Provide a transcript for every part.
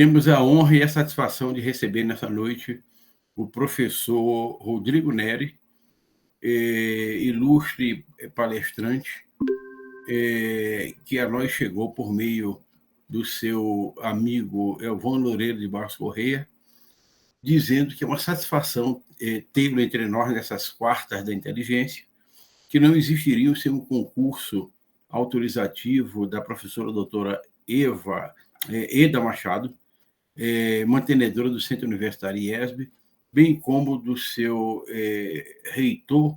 Temos a honra e a satisfação de receber nessa noite o professor Rodrigo Neri, ilustre palestrante, que a nós chegou por meio do seu amigo Elvan Loureiro de Barros Correia, dizendo que é uma satisfação tê-lo entre nós nessas quartas da inteligência, que não existiria sem um concurso autorizativo da professora doutora Eda Machado, mantenedora do Centro Universitário IESB, bem como do seu reitor,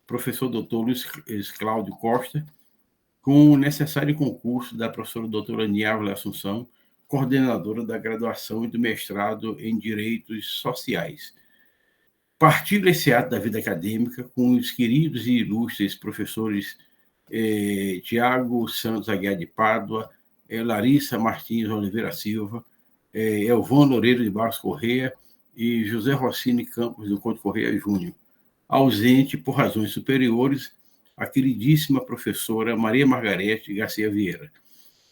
professor doutor Luiz Cláudio Costa, com o necessário concurso da professora doutora Niávila Assunção, coordenadora da graduação e do mestrado em Direitos Sociais. Partilho esse ato da vida acadêmica com os queridos e ilustres professores Tiago Santos Aguiar de Pádua, Larissa Martins Oliveira Silva, Elvan Loureiro de Barros Correia e José Rossini Campos do Couto Correia Júnior. Ausente, por razões superiores, a queridíssima professora Maria Margarete Garcia Vieira.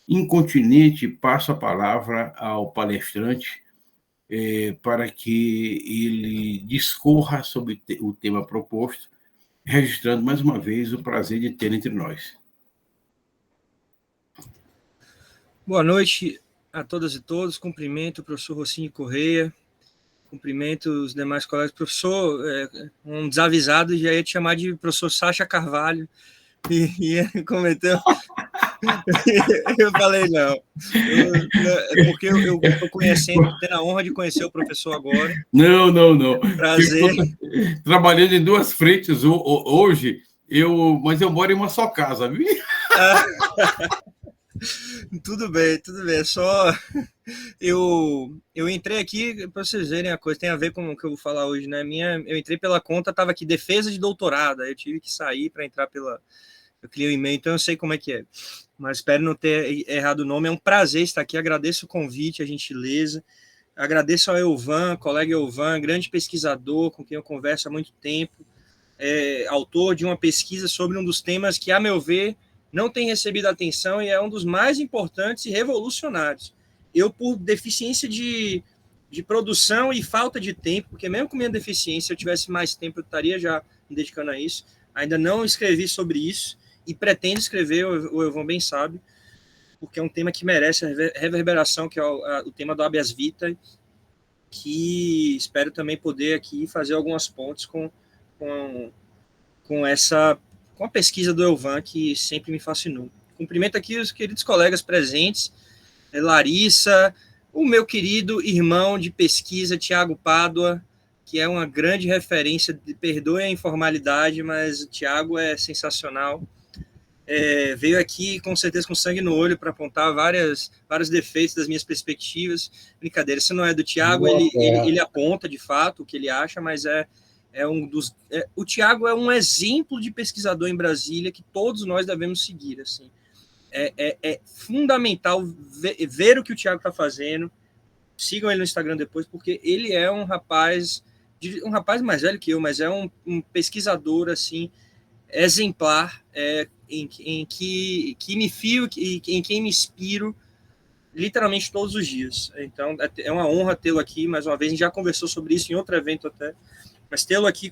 Incontinente, passo a palavra ao palestrante para que ele discorra sobre o tema proposto, registrando mais uma vez o prazer de ter entre nós. Boa noite a todas e todos. Cumprimento o professor Rossini Correia, cumprimento os demais colegas. Professor, um desavisado já ia te chamar de professor Sacha Carvalho, e cometeu. Eu falei, não. Porque eu estou conhecendo, tendo a honra de conhecer o professor agora. Não. Prazer. Trabalhando em duas frentes hoje, mas eu moro em uma só casa, viu? Tudo bem. É só. Eu entrei aqui, para vocês verem a coisa, tem a ver com o que eu vou falar hoje, né? Eu entrei pela conta, estava aqui, defesa de doutorado, aí eu tive que sair para entrar pela. Eu criei um e-mail, então eu sei como é que é. Mas espero não ter errado o nome. É um prazer estar aqui. Agradeço o convite, a gentileza. Agradeço ao Elvan, colega Elvan, grande pesquisador com quem eu converso há muito tempo. Autor de uma pesquisa sobre um dos temas que, a meu ver, não tem recebido atenção e é um dos mais importantes e revolucionários. Eu, por deficiência de produção e falta de tempo, porque mesmo com minha deficiência, se eu tivesse mais tempo, eu estaria já me dedicando a isso. Ainda não escrevi sobre isso. E pretendo escrever, o Elvan bem sabe, porque é um tema que merece reverberação, que é o tema do habeas vitae, que espero também poder aqui fazer algumas pontes com a pesquisa do Elvan, que sempre me fascinou. Cumprimento aqui os queridos colegas presentes, Larissa, o meu querido irmão de pesquisa, Tiago Pádua, que é uma grande referência, perdoe a informalidade, mas o Tiago é sensacional. Veio aqui com certeza com sangue no olho para apontar vários defeitos das minhas perspectivas. Brincadeira, isso não é do Tiago, ele aponta de fato o que ele acha, mas o Tiago é um exemplo de pesquisador em Brasília que todos nós devemos seguir. Assim. É fundamental ver o que o Tiago está fazendo. Sigam ele no Instagram depois, porque ele é um rapaz mais velho que eu, mas é um pesquisador assim exemplar, em que me fio e em quem me inspiro literalmente todos os dias. Então é uma honra tê-lo aqui mais uma vez. A gente já conversou sobre isso em outro evento até, mas tê-lo aqui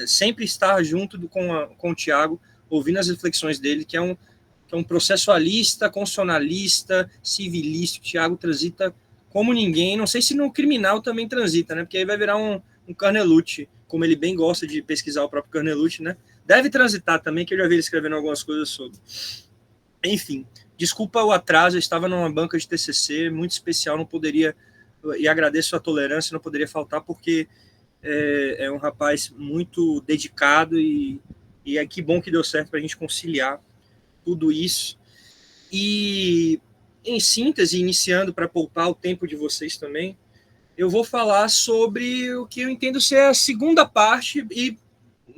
sempre estar junto com o Tiago, ouvindo as reflexões dele, que é um processualista, constitucionalista, civilista. O Tiago transita como ninguém. Não sei se no criminal também transita, né? Porque aí vai virar um Carnelucci, como ele bem gosta de pesquisar o próprio Carnelucci, né? Deve transitar também, que eu já vi ele escrevendo algumas coisas sobre. Enfim, desculpa o atraso, eu estava numa banca de TCC muito especial, não poderia, e agradeço a tolerância, não poderia faltar, porque é um rapaz muito dedicado e que bom que deu certo para a gente conciliar tudo isso. E, em síntese, iniciando para poupar o tempo de vocês também, eu vou falar sobre o que eu entendo ser a segunda parte e,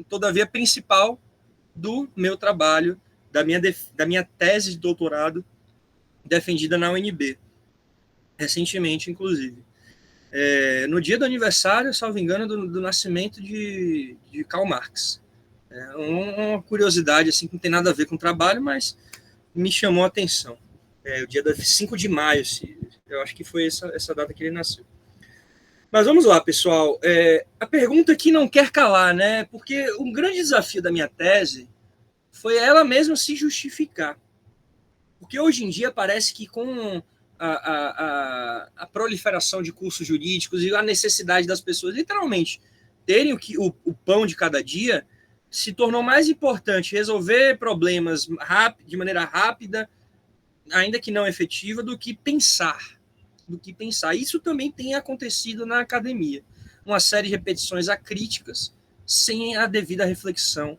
todavia, principal do meu trabalho, da minha tese de doutorado defendida na UNB, recentemente, inclusive. No dia do aniversário, salvo engano, do nascimento de Karl Marx. Uma curiosidade assim, que não tem nada a ver com o trabalho, mas me chamou a atenção. O dia 5 de maio, se Eu acho que foi essa data que ele nasceu. Mas vamos lá, pessoal. A pergunta que não quer calar, né? Porque um grande desafio da minha tese foi ela mesma se justificar. Porque hoje em dia parece que com a proliferação de cursos jurídicos e a necessidade das pessoas literalmente terem o pão de cada dia, se tornou mais importante resolver problemas de maneira rápida, ainda que não efetiva, do que pensar. Isso também tem acontecido na academia. Uma série de repetições acríticas sem a devida reflexão,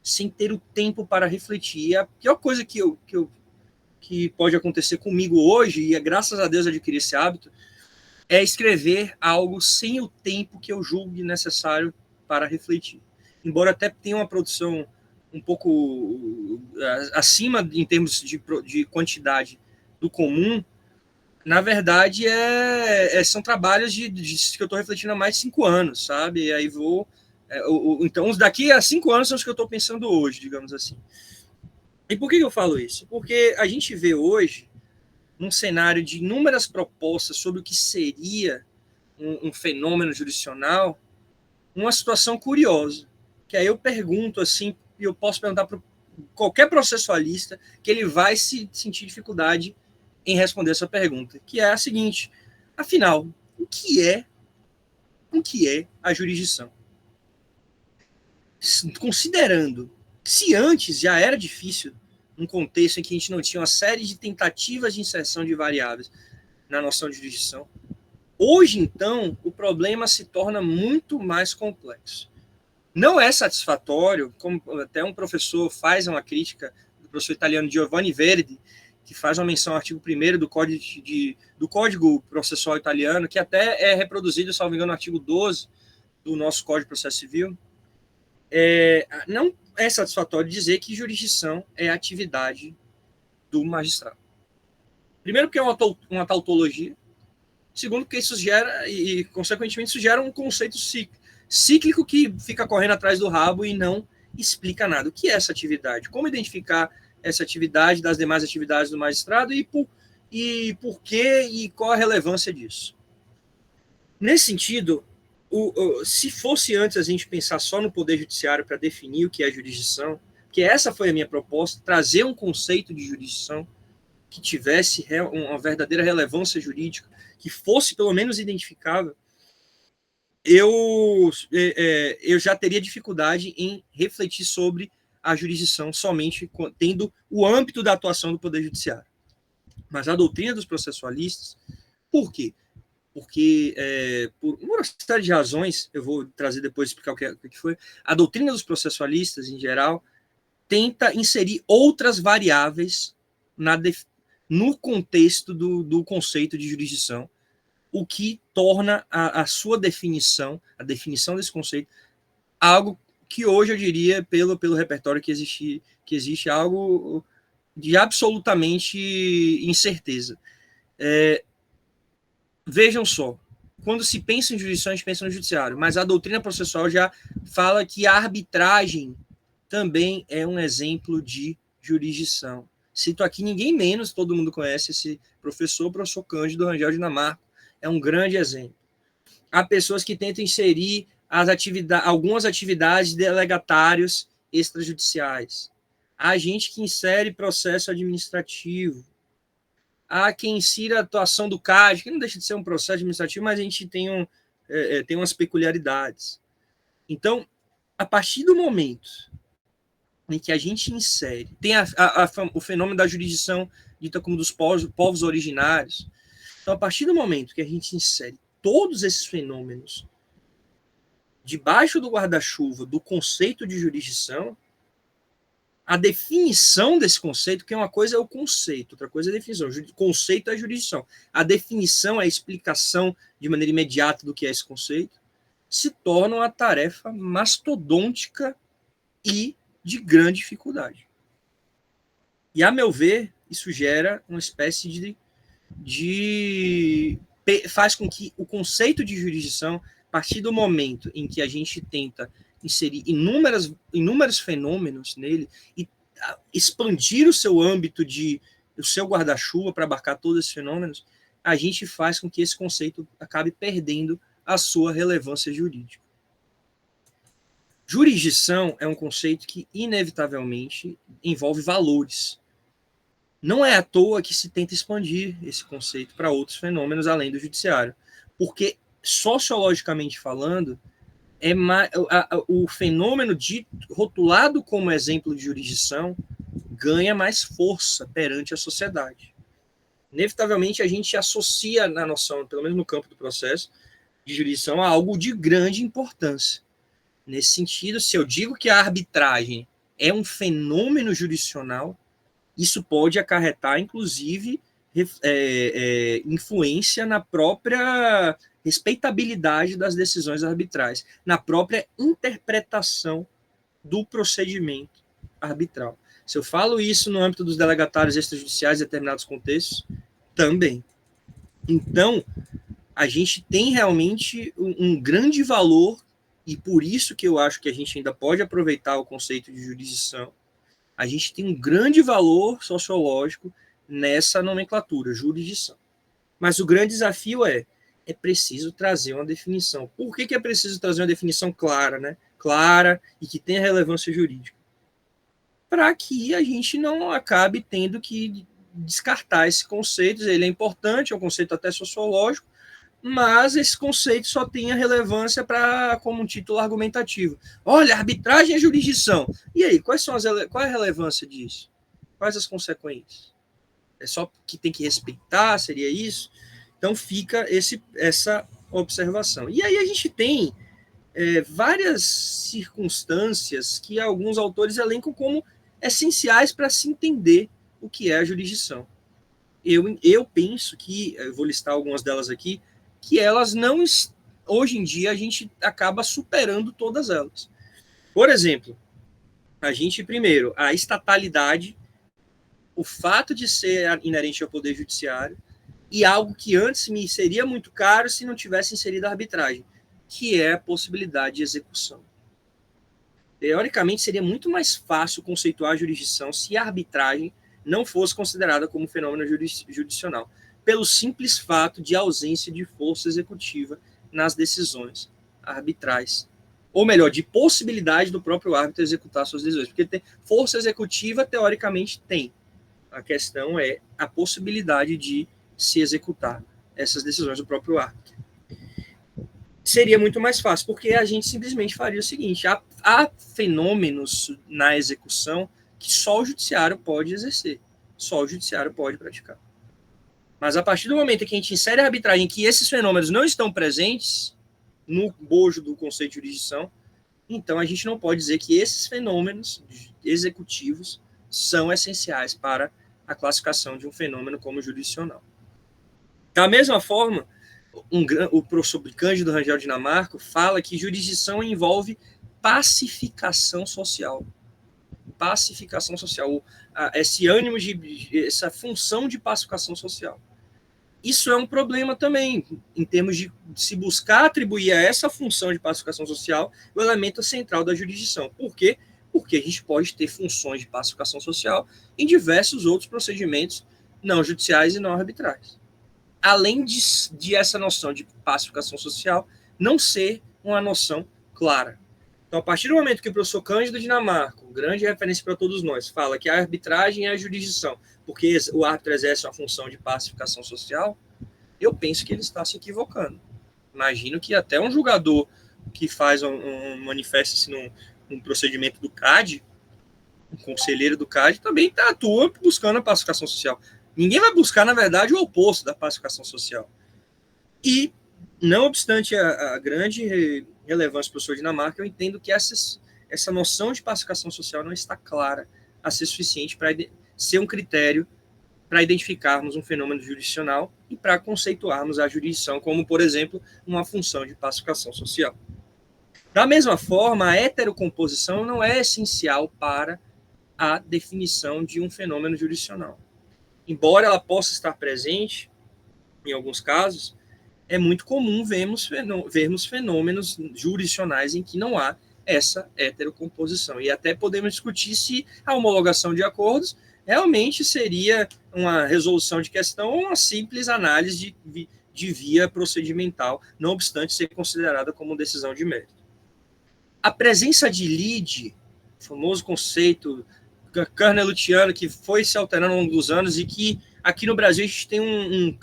sem ter o tempo para refletir. E a pior coisa que pode acontecer comigo hoje, e graças a Deus adquiri esse hábito, é escrever algo sem o tempo que eu julgue necessário para refletir. Embora até tenha uma produção um pouco acima em termos de quantidade do comum, na verdade são trabalhos que eu estou refletindo há mais de 5 anos, sabe? E aí então, os daqui a 5 anos são os que eu estou pensando hoje, digamos assim. E por que eu falo isso? Porque a gente vê hoje, num cenário de inúmeras propostas sobre o que seria um fenômeno jurisdicional, uma situação curiosa. Que aí eu pergunto assim, e eu posso perguntar para qualquer processualista que ele vai se sentir dificuldade em responder essa pergunta, que é a seguinte: afinal, o que é a jurisdição? Considerando se antes já era difícil, num contexto em que a gente não tinha uma série de tentativas de inserção de variáveis na noção de jurisdição, hoje, então, o problema se torna muito mais complexo. Não é satisfatório, como até um professor faz uma crítica, o professor italiano Giovanni Verdi, que faz uma menção ao artigo 1º do Código Processual Italiano, que até é reproduzido, salvo engano, no artigo 12 do nosso Código de Processo Civil. Não é satisfatório dizer que jurisdição é a atividade do magistrado. Primeiro, porque é uma tautologia. Segundo, porque isso gera, e consequentemente, isso gera um conceito cíclico que fica correndo atrás do rabo e não explica nada. O que é essa atividade? Como identificar essa atividade das demais atividades do magistrado e por quê e qual a relevância disso? Nesse sentido, se fosse antes a gente pensar só no Poder Judiciário para definir o que é jurisdição, que essa foi a minha proposta, trazer um conceito de jurisdição que tivesse uma verdadeira relevância jurídica, que fosse pelo menos identificável, eu já teria dificuldade em refletir sobre a jurisdição somente tendo o âmbito da atuação do Poder Judiciário. Mas a doutrina dos processualistas, por quê? Porque, por uma série de razões, eu vou trazer depois, explicar o que foi, a doutrina dos processualistas, em geral, tenta inserir outras variáveis no contexto do conceito de jurisdição, o que torna a sua definição, a definição desse conceito, algo que hoje eu diria, pelo repertório que existe algo de absolutamente incerteza. Vejam só, quando se pensa em jurisdição, a gente pensa no judiciário, mas a doutrina processual já fala que a arbitragem também é um exemplo de jurisdição. Cito aqui ninguém menos, todo mundo conhece esse professor Cândido Rangel Dinamarco, é um grande exemplo. Há pessoas que tentam inserir algumas atividades de delegatários extrajudiciais. Há gente que insere processo administrativo. Há quem insira a atuação do CAD, que não deixa de ser um processo administrativo, mas a gente tem umas peculiaridades. Então, a partir do momento em que a gente insere, tem o fenômeno da jurisdição dita como dos povos originários. Então, a partir do momento que a gente insere todos esses fenômenos debaixo do guarda-chuva do conceito de jurisdição, a definição desse conceito, que uma coisa é o conceito, outra coisa é a definição. O conceito é a jurisdição. A definição é a explicação de maneira imediata do que é esse conceito, se torna uma tarefa mastodôntica e de grande dificuldade. E, a meu ver, isso gera uma espécie faz com que o conceito de jurisdição, a partir do momento em que a gente tenta inserir inúmeros fenômenos nele e expandir o seu âmbito, o seu guarda-chuva para abarcar todos esses fenômenos, a gente faz com que esse conceito acabe perdendo a sua relevância jurídica. Jurisdição é um conceito que, inevitavelmente, envolve valores. Não é à toa que se tenta expandir esse conceito para outros fenômenos além do judiciário, porque, sociologicamente falando, o fenômeno rotulado como exemplo de jurisdição ganha mais força perante a sociedade. Inevitavelmente, a gente associa na noção, pelo menos no campo do processo de jurisdição, a algo de grande importância. Nesse sentido, se eu digo que a arbitragem é um fenômeno jurisdicional, isso pode acarretar, inclusive, influência na própria respeitabilidade das decisões arbitrais, na própria interpretação do procedimento arbitral. Se eu falo isso no âmbito dos delegatários extrajudiciais em determinados contextos, também. Então, a gente tem realmente um grande valor, e por isso que eu acho que a gente ainda pode aproveitar o conceito de jurisdição. A gente tem um grande valor sociológico nessa nomenclatura, jurisdição. Mas o grande desafio é preciso trazer uma definição. Por que é preciso trazer uma definição clara, né? Clara e que tenha relevância jurídica? Para que a gente não acabe tendo que descartar esse conceito. Ele é importante, é um conceito até sociológico, mas esse conceito só tem a relevância como um título argumentativo. Olha, arbitragem é jurisdição. E aí, qual é a relevância disso? Quais as consequências? É só que tem que respeitar, seria isso? Então fica essa observação. E aí a gente tem várias circunstâncias que alguns autores elencam como essenciais para se entender o que é a jurisdição. Eu penso que, eu vou listar algumas delas aqui, que elas não, hoje em dia, a gente acaba superando todas elas. Por exemplo, primeiro, a estatalidade, o fato de ser inerente ao Poder Judiciário, e algo que antes me seria muito caro se não tivesse inserido a arbitragem, que é a possibilidade de execução. Teoricamente, seria muito mais fácil conceituar a jurisdição se a arbitragem não fosse considerada como fenômeno jurisdicional, pelo simples fato de ausência de força executiva nas decisões arbitrais. Ou melhor, de possibilidade do próprio árbitro executar suas decisões. Porque força executiva, teoricamente, tem. A questão é a possibilidade de se executar essas decisões do próprio árbitro. Seria muito mais fácil, porque a gente simplesmente faria o seguinte: há fenômenos na execução que só o judiciário pode exercer, só o judiciário pode praticar. Mas a partir do momento em que a gente insere a arbitragem, que esses fenômenos não estão presentes no bojo do conceito de jurisdição, então a gente não pode dizer que esses fenômenos executivos são essenciais para a classificação de um fenômeno como jurisdicional. Da mesma forma, o professor Cândido Rangel Dinamarco fala que jurisdição envolve pacificação social. Pacificação social, esse ânimo essa função de pacificação social. Isso é um problema também, em termos de se buscar atribuir a essa função de pacificação social o elemento central da jurisdição. Por quê? Porque a gente pode ter funções de pacificação social em diversos outros procedimentos não judiciais e não arbitrais. Além de essa noção de pacificação social não ser uma noção clara. Então, a partir do momento que o professor Cândido Dinamarco, grande referência para todos nós, fala que a arbitragem é a jurisdição, porque o árbitro exerce uma função de pacificação social, eu penso que ele está se equivocando. Imagino que até um julgador que faz manifesta-se num procedimento do CAD, um conselheiro do CAD, também atua buscando a pacificação social. Ninguém vai buscar, na verdade, o oposto da pacificação social. E, não obstante a grande relevância do professor Dinamarca, eu entendo que essa noção de pacificação social não está clara a ser suficiente para ser um critério para identificarmos um fenômeno jurisdicional e para conceituarmos a jurisdição como, por exemplo, uma função de pacificação social. Da mesma forma, a heterocomposição não é essencial para a definição de um fenômeno jurisdicional. Embora ela possa estar presente, em alguns casos, é muito comum vermos fenômenos jurisdicionais em que não há essa heterocomposição. E até podemos discutir se a homologação de acordos realmente seria uma resolução de questão ou uma simples análise de via procedimental, não obstante ser considerada como decisão de mérito. A presença de lide, famoso conceito Carnot-Luciano, que foi se alterando ao longo dos anos e que aqui no Brasil a gente tem um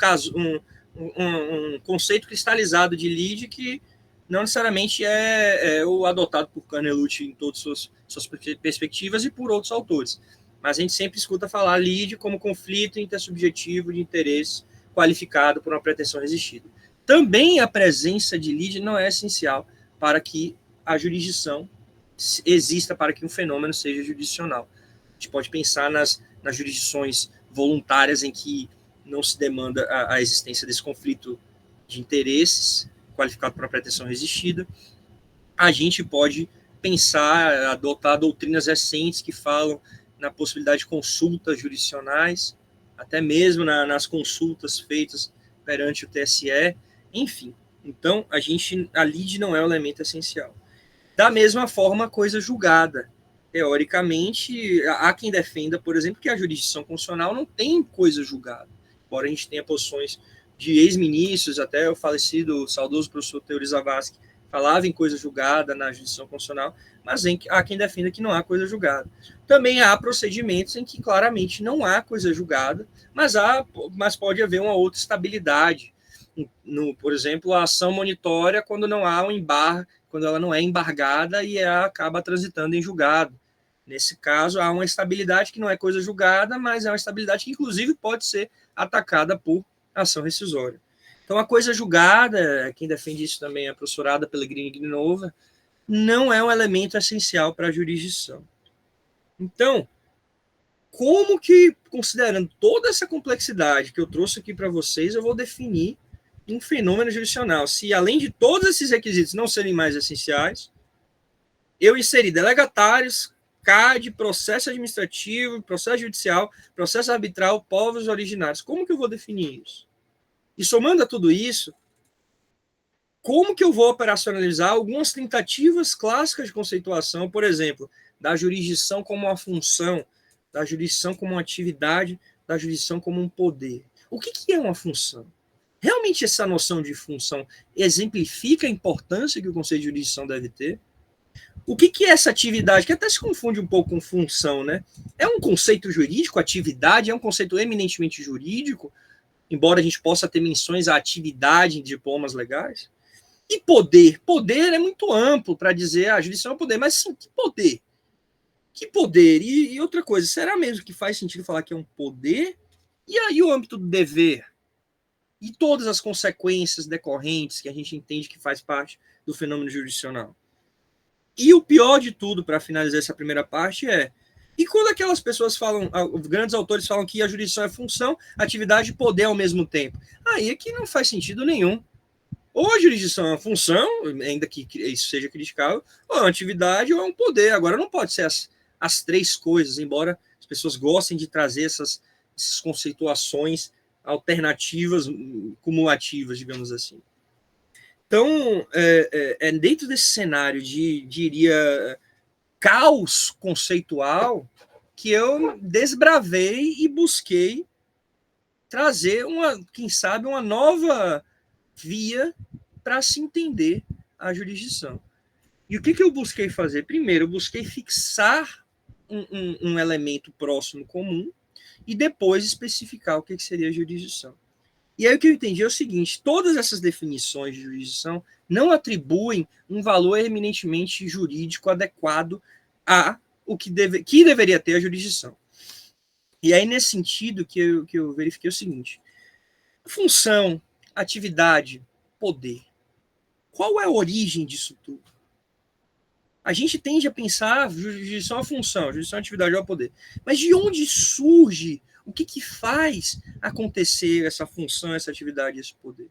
conceito cristalizado de lide que não necessariamente é o adotado por Carnot em todas suas perspectivas e por outros autores. Mas a gente sempre escuta falar lide como conflito intersubjetivo de interesse qualificado por uma pretensão resistida. Também a presença de lide não é essencial para que a jurisdição exista, para que um fenômeno seja jurisdicional. A gente pode pensar nas jurisdições voluntárias em que não se demanda a existência desse conflito de interesses qualificado por uma pretensão resistida. A gente pode pensar, adotar doutrinas recentes que falam na possibilidade de consultas jurisdicionais, até mesmo nas consultas feitas perante o TSE, enfim. Então, a lide não é o elemento essencial. Da mesma forma, a coisa julgada. Teoricamente, há quem defenda, por exemplo, que a jurisdição constitucional não tem coisa julgada. Embora a gente tenha posições de ex-ministros, até o falecido, saudoso professor Teori Zavascki, falava em coisa julgada na jurisdição constitucional, mas há quem defenda que não há coisa julgada. Também há procedimentos em que claramente não há coisa julgada, mas pode haver uma outra estabilidade. Por exemplo, a ação monitória quando não há um embargo, quando ela não é embargada e ela acaba transitando em julgado. Nesse caso, há uma estabilidade que não é coisa julgada, mas é uma estabilidade que, inclusive, pode ser atacada por ação rescisória. Então, a coisa julgada, quem defende isso também é a professorada Pellegrini Gnova, não é um elemento essencial para a jurisdição. Então, como que, considerando toda essa complexidade que eu trouxe aqui para vocês, eu vou definir um fenômeno jurisdicional? Se, além de todos esses requisitos não serem mais essenciais, eu inserir delegatários, CAD, processo administrativo, processo judicial, processo arbitral, povos originários. Como que eu vou definir isso? E somando a tudo isso, como que eu vou operacionalizar algumas tentativas clássicas de conceituação, por exemplo, da jurisdição como uma função, da jurisdição como uma atividade, da jurisdição como um poder? O que é uma função? Realmente essa noção de função exemplifica a importância que o conceito de jurisdição deve ter? O que é essa atividade? Que até se confunde um pouco com função, né? É um conceito jurídico, atividade, é um conceito eminentemente jurídico, embora a gente possa ter menções à atividade em diplomas legais. E poder? Poder é muito amplo para dizer a jurisdição é poder, mas sim, que poder? Que poder? E outra coisa, será mesmo que faz sentido falar que é um poder? E aí o âmbito do dever? E todas as consequências decorrentes que a gente entende que faz parte do fenômeno jurisdicional? E o pior de tudo, para finalizar essa primeira parte, e quando aquelas pessoas falam, os grandes autores falam que a jurisdição é função, atividade e poder ao mesmo tempo? Aí é que não faz sentido nenhum. Ou a jurisdição é uma função, ainda que isso seja criticável, ou é uma atividade ou é um poder. Agora não pode ser as três coisas, embora as pessoas gostem de trazer essas conceituações alternativas, cumulativas, digamos assim. Então, dentro desse cenário de, diria, caos conceitual, que eu desbravei e busquei trazer quem sabe, uma nova via para se entender a jurisdição. E o que eu busquei fazer? Primeiro, eu busquei fixar um elemento próximo comum e depois especificar o que seria a jurisdição. E aí o que eu entendi é o seguinte: todas essas definições de jurisdição não atribuem um valor eminentemente jurídico adequado a o que deveria ter a jurisdição. E aí, nesse sentido, que eu verifiquei o seguinte: função, atividade, poder. Qual é a origem disso tudo? A gente tende a pensar jurisdição é uma função, jurisdição é uma atividade, é o poder. Mas de onde surge? O que faz acontecer essa função, essa atividade, esse poder?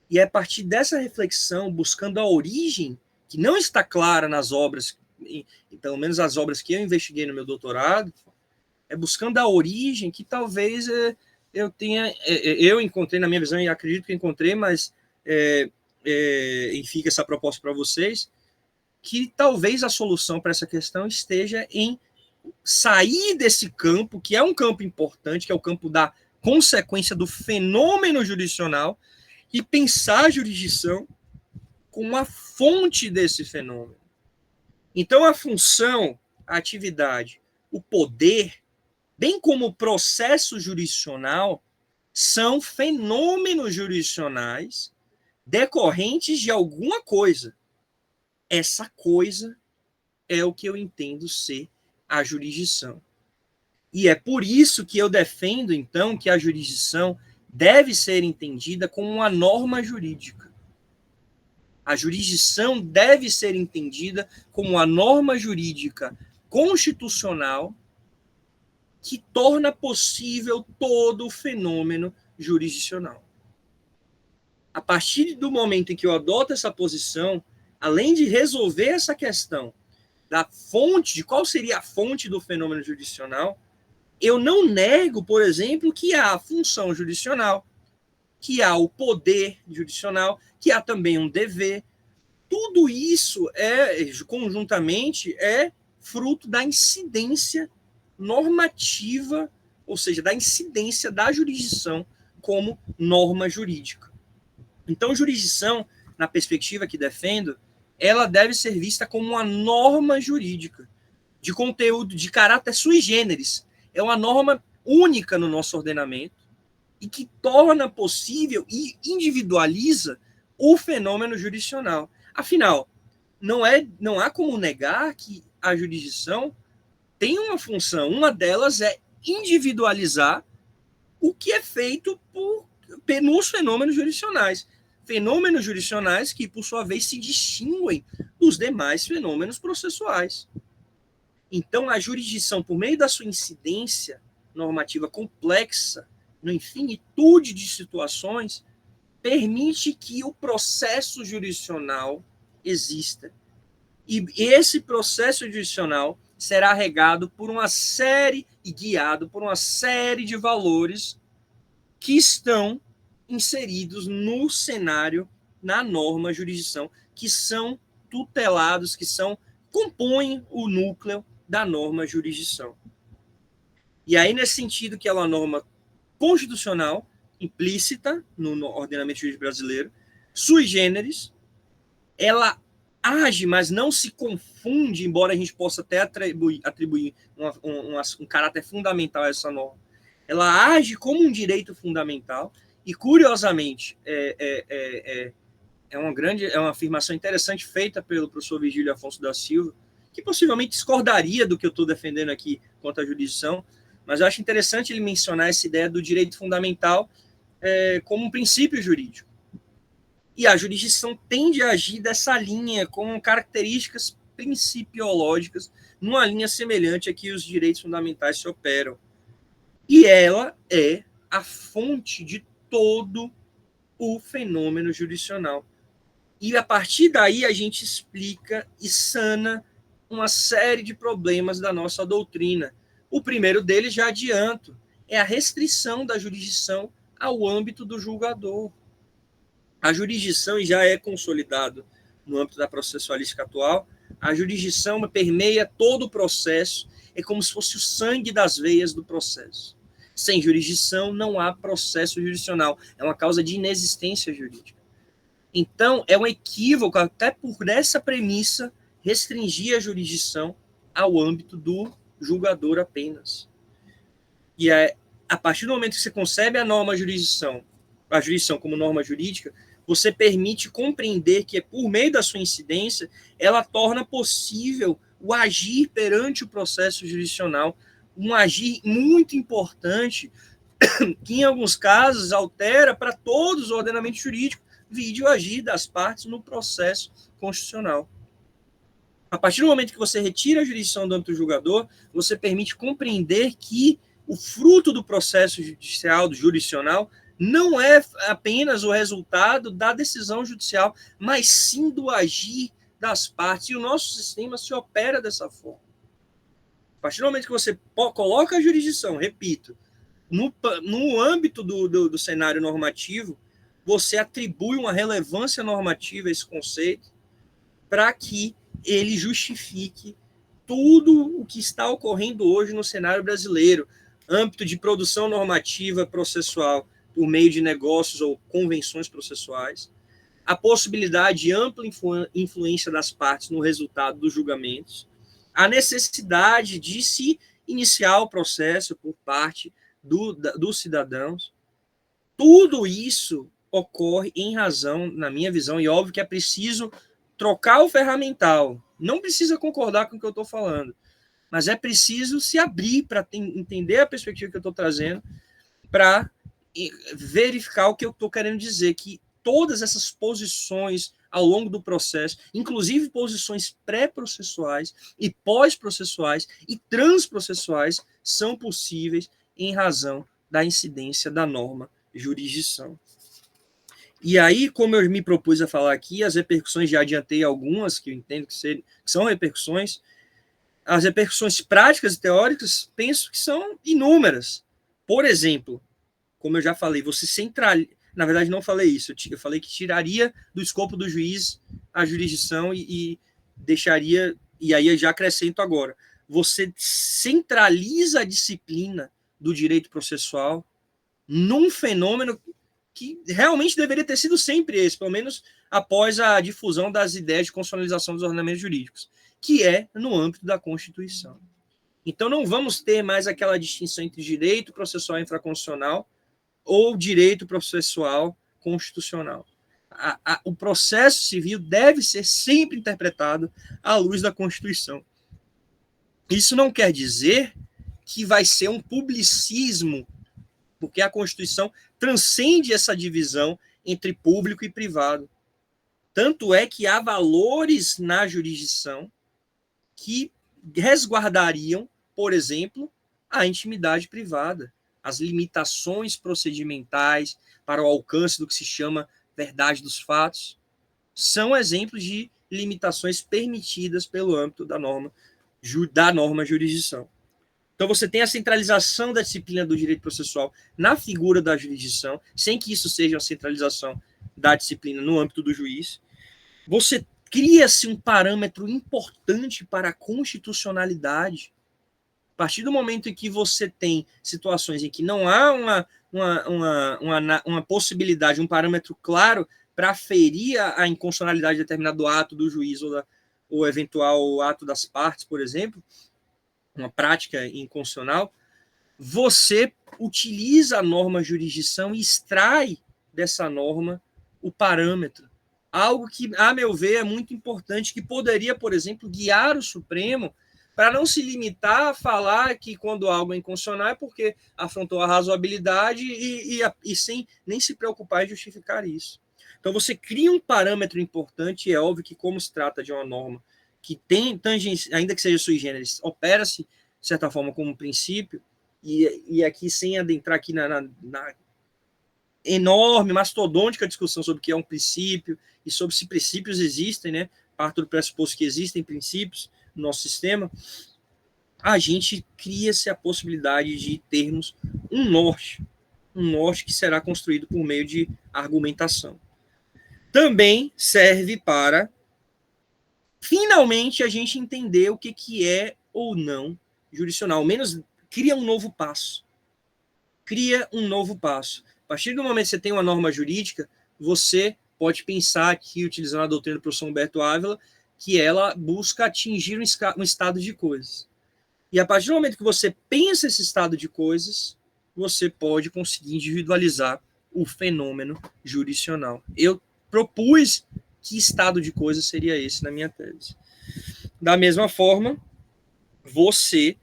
E é a partir dessa reflexão, buscando a origem, que não está clara nas obras, pelo menos as obras que eu investiguei no meu doutorado, buscando a origem que talvez eu encontrei na minha visão, e acredito que encontrei, mas fica essa proposta para vocês, que talvez a solução para essa questão esteja em sair desse campo, que é um campo importante, que é o campo da consequência do fenômeno jurisdicional, e pensar a jurisdição como a fonte desse fenômeno. Então, a função, a atividade, o poder, bem como o processo jurisdicional, são fenômenos jurisdicionais decorrentes de alguma coisa. Essa coisa é o que eu entendo ser a jurisdição. E é por isso que eu defendo, então, que a jurisdição deve ser entendida como uma norma jurídica. A jurisdição deve ser entendida como uma norma jurídica constitucional que torna possível todo o fenômeno jurisdicional. A partir do momento em que eu adoto essa posição, além de resolver essa questão da fonte, de qual seria a fonte do fenômeno jurisdicional, eu não nego, por exemplo, que há a função jurisdicional, que há o poder jurisdicional, que há também um dever. Tudo isso conjuntamente é fruto da incidência normativa, ou seja, da incidência da jurisdição como norma jurídica. Então, jurisdição, na perspectiva que defendo, ela deve ser vista como uma norma jurídica de conteúdo, de caráter sui generis. É uma norma única no nosso ordenamento e que torna possível e individualiza o fenômeno jurisdicional. Afinal, não há como negar que a jurisdição tem uma função. Uma delas é individualizar o que é feito nos fenômenos jurisdicionais. Fenômenos jurisdicionais que, por sua vez, se distinguem dos demais fenômenos processuais. Então, a jurisdição, por meio da sua incidência normativa complexa, no infinitude de situações, permite que o processo jurisdicional exista. E esse processo jurisdicional será regado por uma série e guiado por uma série de valores que estão inseridos no cenário, na norma jurisdição, que são tutelados, compõem o núcleo da norma jurisdição. E aí, nesse sentido, que ela é uma norma constitucional, implícita no ordenamento jurídico brasileiro, sui generis, ela age, mas não se confunde, embora a gente possa até atribuir um caráter fundamental a essa norma. Ela age como um direito fundamental e, curiosamente, é uma afirmação interessante feita pelo professor Virgílio Afonso da Silva, que possivelmente discordaria do que eu estou defendendo aqui quanto à jurisdição, mas eu acho interessante ele mencionar essa ideia do direito fundamental como um princípio jurídico. E a jurisdição tende a agir dessa linha, com características principiológicas, numa linha semelhante a que os direitos fundamentais se operam. E ela é a fonte de todo o fenômeno jurisdicional. E a partir daí a gente explica e sana uma série de problemas da nossa doutrina. O primeiro deles, já adianto, é a restrição da jurisdição ao âmbito do julgador. A jurisdição já é consolidado no âmbito da processualística atual. A jurisdição permeia todo o processo, é como se fosse o sangue das veias do processo. Sem jurisdição não há processo jurisdicional, é uma causa de inexistência jurídica. Então, é um equívoco, até por essa premissa, restringir a jurisdição ao âmbito do julgador apenas. E a partir do momento que você concebe a jurisdição como norma jurídica, você permite compreender que, por meio da sua incidência, ela torna possível o agir perante o processo jurisdicional, um agir muito importante, que em alguns casos altera para todos os ordenamentos jurídicos, vide o agir das partes no processo constitucional. A partir do momento que você retira a jurisdição do âmbito do julgador, você permite compreender que o fruto do processo judicial, do jurisdicional, não é apenas o resultado da decisão judicial, mas sim do agir das partes. E o nosso sistema se opera dessa forma. A partir do momento que você coloca a jurisdição, repito, no âmbito do cenário normativo, você atribui uma relevância normativa a esse conceito para que ele justifique tudo o que está ocorrendo hoje no cenário brasileiro, âmbito de produção normativa processual por meio de negócios ou convenções processuais, a possibilidade de ampla influência das partes no resultado dos julgamentos, a necessidade de se iniciar o processo por parte dos cidadãos. Tudo isso ocorre em razão, na minha visão, e óbvio que é preciso trocar o ferramental. Não precisa concordar com o que eu estou falando, mas é preciso se abrir para entender a perspectiva que eu estou trazendo, para verificar o que eu estou querendo dizer, que todas essas posições ao longo do processo, inclusive posições pré-processuais e pós-processuais e transprocessuais, são possíveis em razão da incidência da norma jurisdição. E aí, como eu me propus a falar aqui, as repercussões, já adiantei algumas, que eu entendo que são repercussões, as repercussões práticas e teóricas, penso que são inúmeras. Por exemplo, como eu já falei, você centraliza... Na verdade, não falei isso. Eu falei que tiraria do escopo do juiz a jurisdição e deixaria... E aí eu já acrescento agora. Você centraliza a disciplina do direito processual num fenômeno que realmente deveria ter sido sempre esse, pelo menos após a difusão das ideias de constitucionalização dos ordenamentos jurídicos, que é no âmbito da Constituição. Então, não vamos ter mais aquela distinção entre direito processual infraconstitucional ou direito processual constitucional. O processo civil deve ser sempre interpretado à luz da Constituição. Isso não quer dizer que vai ser um publicismo, porque a Constituição transcende essa divisão entre público e privado. Tanto é que há valores na jurisdição que resguardariam, por exemplo, a intimidade privada, as limitações procedimentais para o alcance do que se chama verdade dos fatos, são exemplos de limitações permitidas pelo âmbito da norma jurisdição. Então, você tem a centralização da disciplina do direito processual na figura da jurisdição, sem que isso seja a centralização da disciplina no âmbito do juiz. Você cria-se um parâmetro importante para a constitucionalidade. A partir do momento em que você tem situações em que não há uma possibilidade, um parâmetro claro para aferir a inconstitucionalidade de determinado ato do juiz ou eventual ato das partes, por exemplo, uma prática inconstitucional, você utiliza a norma jurisdição e extrai dessa norma o parâmetro. Algo que, a meu ver, é muito importante, que poderia, por exemplo, guiar o Supremo para não se limitar a falar que quando algo é inconstitucional é porque afrontou a razoabilidade e sem nem se preocupar em justificar isso. Então, você cria um parâmetro importante, e é óbvio que, como se trata de uma norma que tem tangência, ainda que seja sui generis, opera-se, de certa forma, como um princípio, e aqui, sem adentrar aqui na enorme, mastodôntica discussão sobre o que é um princípio e sobre se princípios existem, né? Parto do pressuposto que existem princípios no nosso sistema, a gente cria-se a possibilidade de termos um norte que será construído por meio de argumentação. Também serve para finalmente a gente entender o que é ou não jurisdicional, ao menos cria um novo passo. A partir do momento que você tem uma norma jurídica, você pode pensar aqui, utilizando a doutrina do professor Humberto Ávila, que ela busca atingir um estado de coisas. E a partir do momento que você pensa esse estado de coisas, você pode conseguir individualizar o fenômeno jurisdicional. Eu propus que estado de coisas seria esse na minha tese. Da mesma forma, você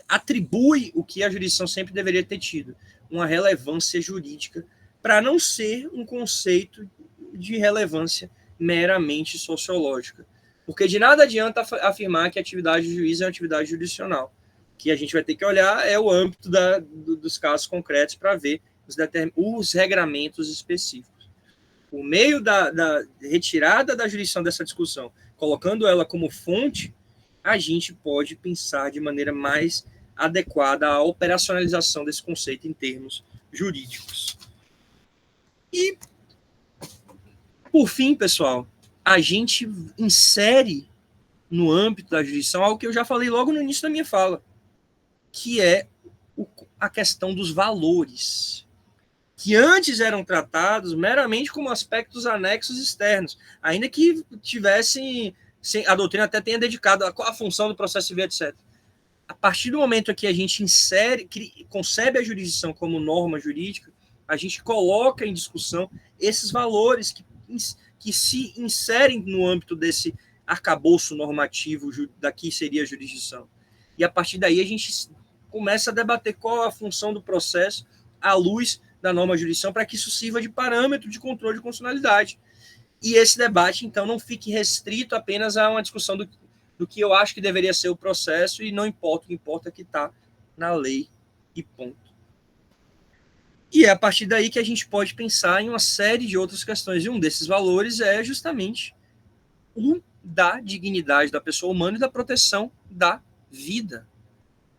atribui o que a jurisdição sempre deveria ter tido, uma relevância jurídica, para não ser um conceito de relevância meramente sociológica. Porque de nada adianta afirmar que a atividade do juiz é uma atividade jurisdicional. O que a gente vai ter que olhar é o âmbito dos casos concretos para ver os regramentos específicos. Por meio da retirada da jurisdição dessa discussão, colocando ela como fonte, a gente pode pensar de maneira mais adequada a operacionalização desse conceito em termos jurídicos. E, por fim, pessoal, a gente insere no âmbito da jurisdição algo que eu já falei logo no início da minha fala, que é a questão dos valores, que antes eram tratados meramente como aspectos anexos externos, ainda que tivessem, a doutrina até tenha dedicado a função do processo civil, etc. A partir do momento que a gente concebe a jurisdição como norma jurídica, a gente coloca em discussão esses valores que se inserem no âmbito desse arcabouço normativo daqui seria a jurisdição. E a partir daí a gente começa a debater qual é a função do processo à luz da norma jurisdição para que isso sirva de parâmetro de controle de constitucionalidade. E esse debate, então, não fique restrito apenas a uma discussão do que eu acho que deveria ser o processo e não importa, o que importa é que está na lei e ponto. E é a partir daí que a gente pode pensar em uma série de outras questões. E um desses valores é justamente o da dignidade da pessoa humana e da proteção da vida.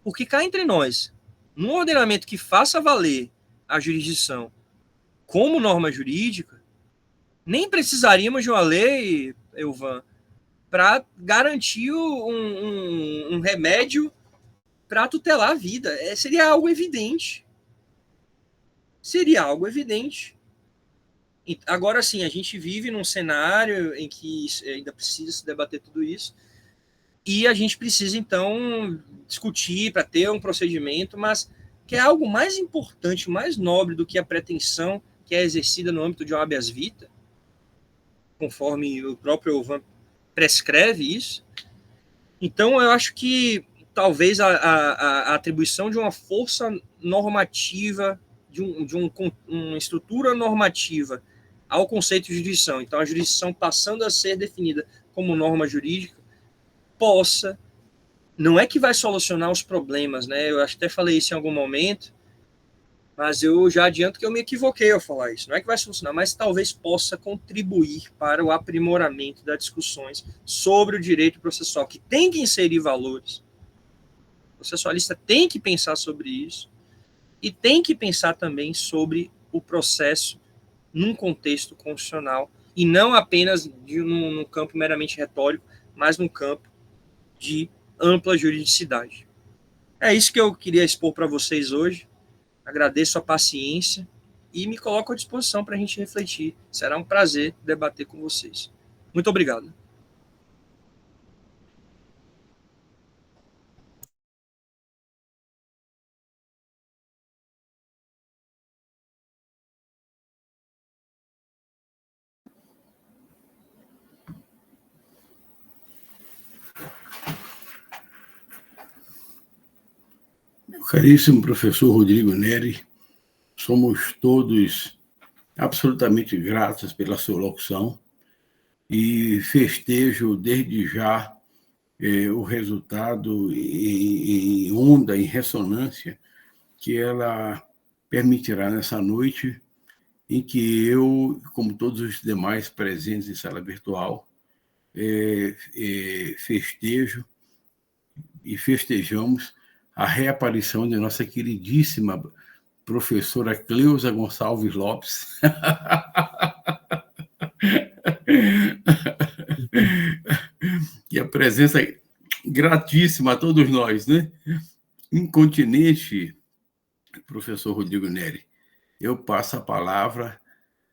Porque cá entre nós, num ordenamento que faça valer a jurisdição como norma jurídica, nem precisaríamos de uma lei, Elvan, para garantir um remédio para tutelar a vida. Seria algo evidente. Seria algo evidente. Agora sim, a gente vive num cenário em que ainda precisa se debater tudo isso, e a gente precisa, então, discutir para ter um procedimento, mas que é algo mais importante, mais nobre do que a pretensão que é exercida no âmbito de um habeas vita, conforme o próprio Elvan prescreve isso. Então, eu acho que talvez a atribuição de uma força normativa, de uma estrutura normativa ao conceito de jurisdição, então a jurisdição passando a ser definida como norma jurídica, possa, não é que vai solucionar os problemas, né? Eu até falei isso em algum momento, mas eu já adianto que eu me equivoquei ao falar isso. Não é que vai solucionar, mas talvez possa contribuir para o aprimoramento das discussões sobre o direito processual, que tem que inserir valores. O processualista tem que pensar sobre isso e tem que pensar também sobre o processo num contexto constitucional e não apenas num campo meramente retórico, mas num campo de ampla juridicidade. É isso que eu queria expor para vocês hoje. Agradeço a paciência e me coloco à disposição para a gente refletir. Será um prazer debater com vocês. Muito obrigado. Meu caríssimo professor Rodrigo Neri, somos todos absolutamente gratos pela sua locução e festejo desde já o resultado em onda, em ressonância, que ela permitirá nessa noite, em que eu, como todos os demais presentes em sala virtual, festejo e festejamos a reaparição de nossa queridíssima professora Cleusa Gonçalves Lopes. E a presença gratíssima a todos nós, né? Incontinente, professor Rodrigo Neri, eu passo a palavra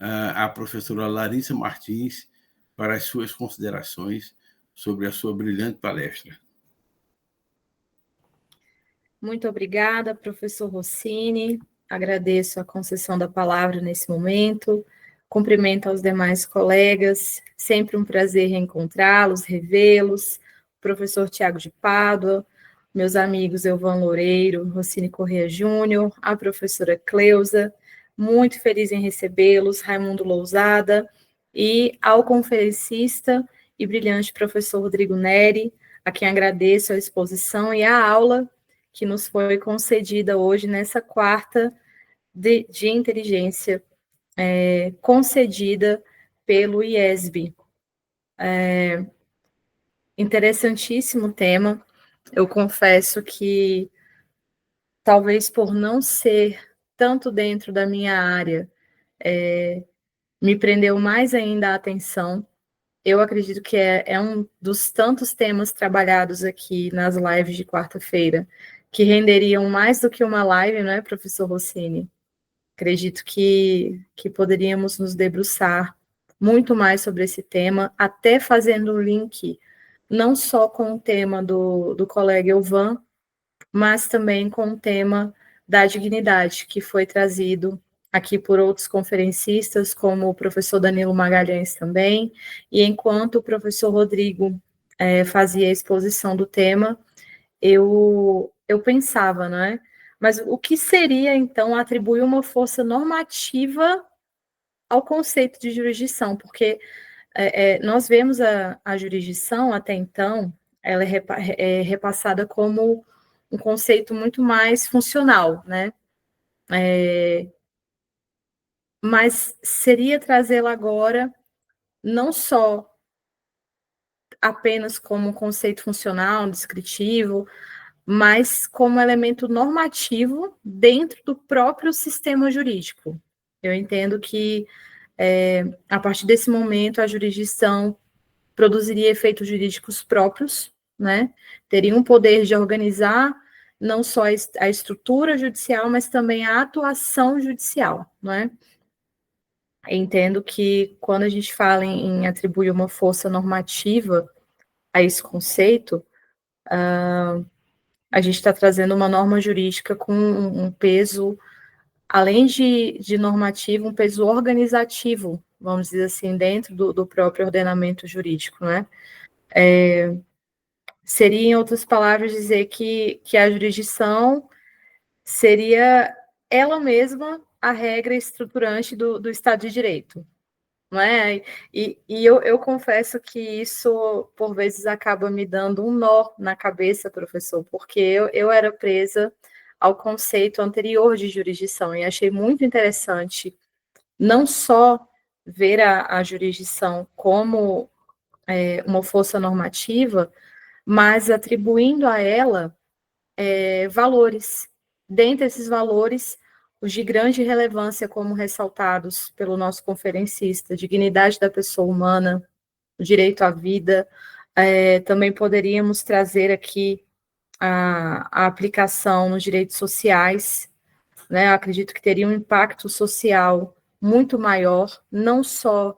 à professora Larissa Martins para as suas considerações sobre a sua brilhante palestra. Muito obrigada, professor Rossini. Agradeço a concessão da palavra nesse momento. Cumprimento aos demais colegas. Sempre um prazer reencontrá-los, revê-los. Professor Tiago de Pádua, meus amigos Elvan Loureiro, Rossini Corrêa Júnior, a professora Cleusa. Muito feliz em recebê-los, Raimundo Lousada, e ao conferencista e brilhante professor Rodrigo Neri, a quem agradeço a exposição e a aula que nos foi concedida hoje nessa quarta de inteligência concedida pelo IESB. Interessantíssimo tema. Eu confesso que, talvez por não ser tanto dentro da minha área, me prendeu mais ainda a atenção, eu acredito que é um dos tantos temas trabalhados aqui nas lives de quarta-feira, que renderiam mais do que uma live, não é, professor Rossini? Acredito que poderíamos nos debruçar muito mais sobre esse tema, até fazendo um link não só com o tema do colega Elvan, mas também com o tema da dignidade, que foi trazido aqui por outros conferencistas, como o professor Danilo Magalhães também, e enquanto o professor Rodrigo fazia a exposição do tema, eu pensava, não é? Mas o que seria, então, atribuir uma força normativa ao conceito de jurisdição? Porque nós vemos a jurisdição, até então, ela é repassada como um conceito muito mais funcional, né? Mas seria trazê-la agora não só apenas como um conceito funcional, descritivo, mas como elemento normativo dentro do próprio sistema jurídico. Eu entendo que, a partir desse momento, a jurisdição produziria efeitos jurídicos próprios, né? Teria um poder de organizar não só a estrutura judicial, mas também a atuação judicial, não é? Entendo que quando a gente fala em atribuir uma força normativa a esse conceito, a gente está trazendo uma norma jurídica com um peso, além de normativo, um peso organizativo, vamos dizer assim, dentro do próprio ordenamento jurídico, né? Seria, em outras palavras, dizer que a jurisdição seria ela mesma a regra estruturante do Estado de Direito, não é? E eu confesso que isso, por vezes, acaba me dando um nó na cabeça, professor, porque eu era presa ao conceito anterior de jurisdição, e achei muito interessante não só ver a jurisdição como uma força normativa, mas atribuindo a ela valores. Dentre esses valores, os de grande relevância, como ressaltados pelo nosso conferencista, dignidade da pessoa humana, o direito à vida, também poderíamos trazer aqui a aplicação nos direitos sociais, né? Eu acredito que teria um impacto social muito maior, não só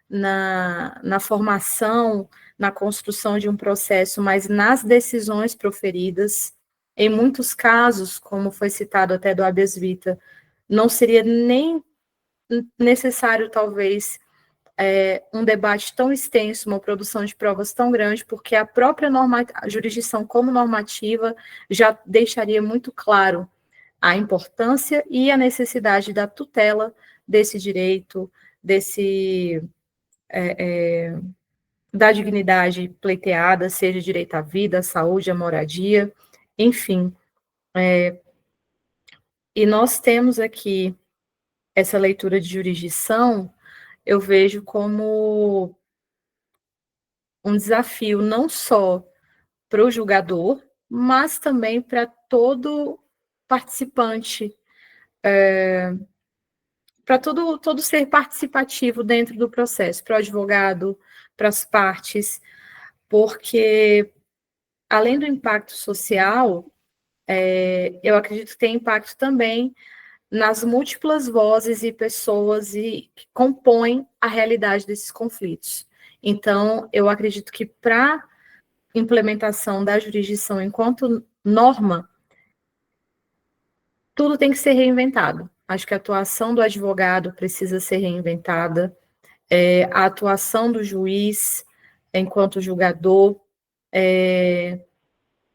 na formação, na construção de um processo, mas nas decisões proferidas. Em muitos casos, como foi citado até do habeas vita, não seria nem necessário, talvez, um debate tão extenso, uma produção de provas tão grande, porque a própria a jurisdição como normativa já deixaria muito claro a importância e a necessidade da tutela desse direito, da dignidade pleiteada, seja direito à vida, à saúde, à moradia, enfim. E nós temos aqui essa leitura de jurisdição, eu vejo como um desafio não só para o julgador, mas também para todo participante, para todo ser participativo dentro do processo, para o advogado, para as partes, porque, além do impacto social, eu acredito que tem impacto também nas múltiplas vozes e pessoas que compõem a realidade desses conflitos. Então, eu acredito que para implementação da jurisdição enquanto norma, tudo tem que ser reinventado. Acho que a atuação do advogado precisa ser reinventada, a atuação do juiz enquanto julgador,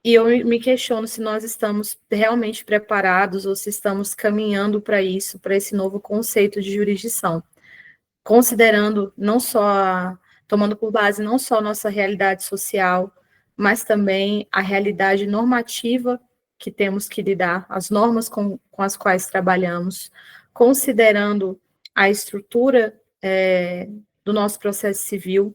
e eu me questiono se nós estamos realmente preparados ou se estamos caminhando para isso, para esse novo conceito de jurisdição, considerando não só, tomando por base não só a nossa realidade social, mas também a realidade normativa que temos que lidar, as normas com as quais trabalhamos, considerando a estrutura do nosso processo civil.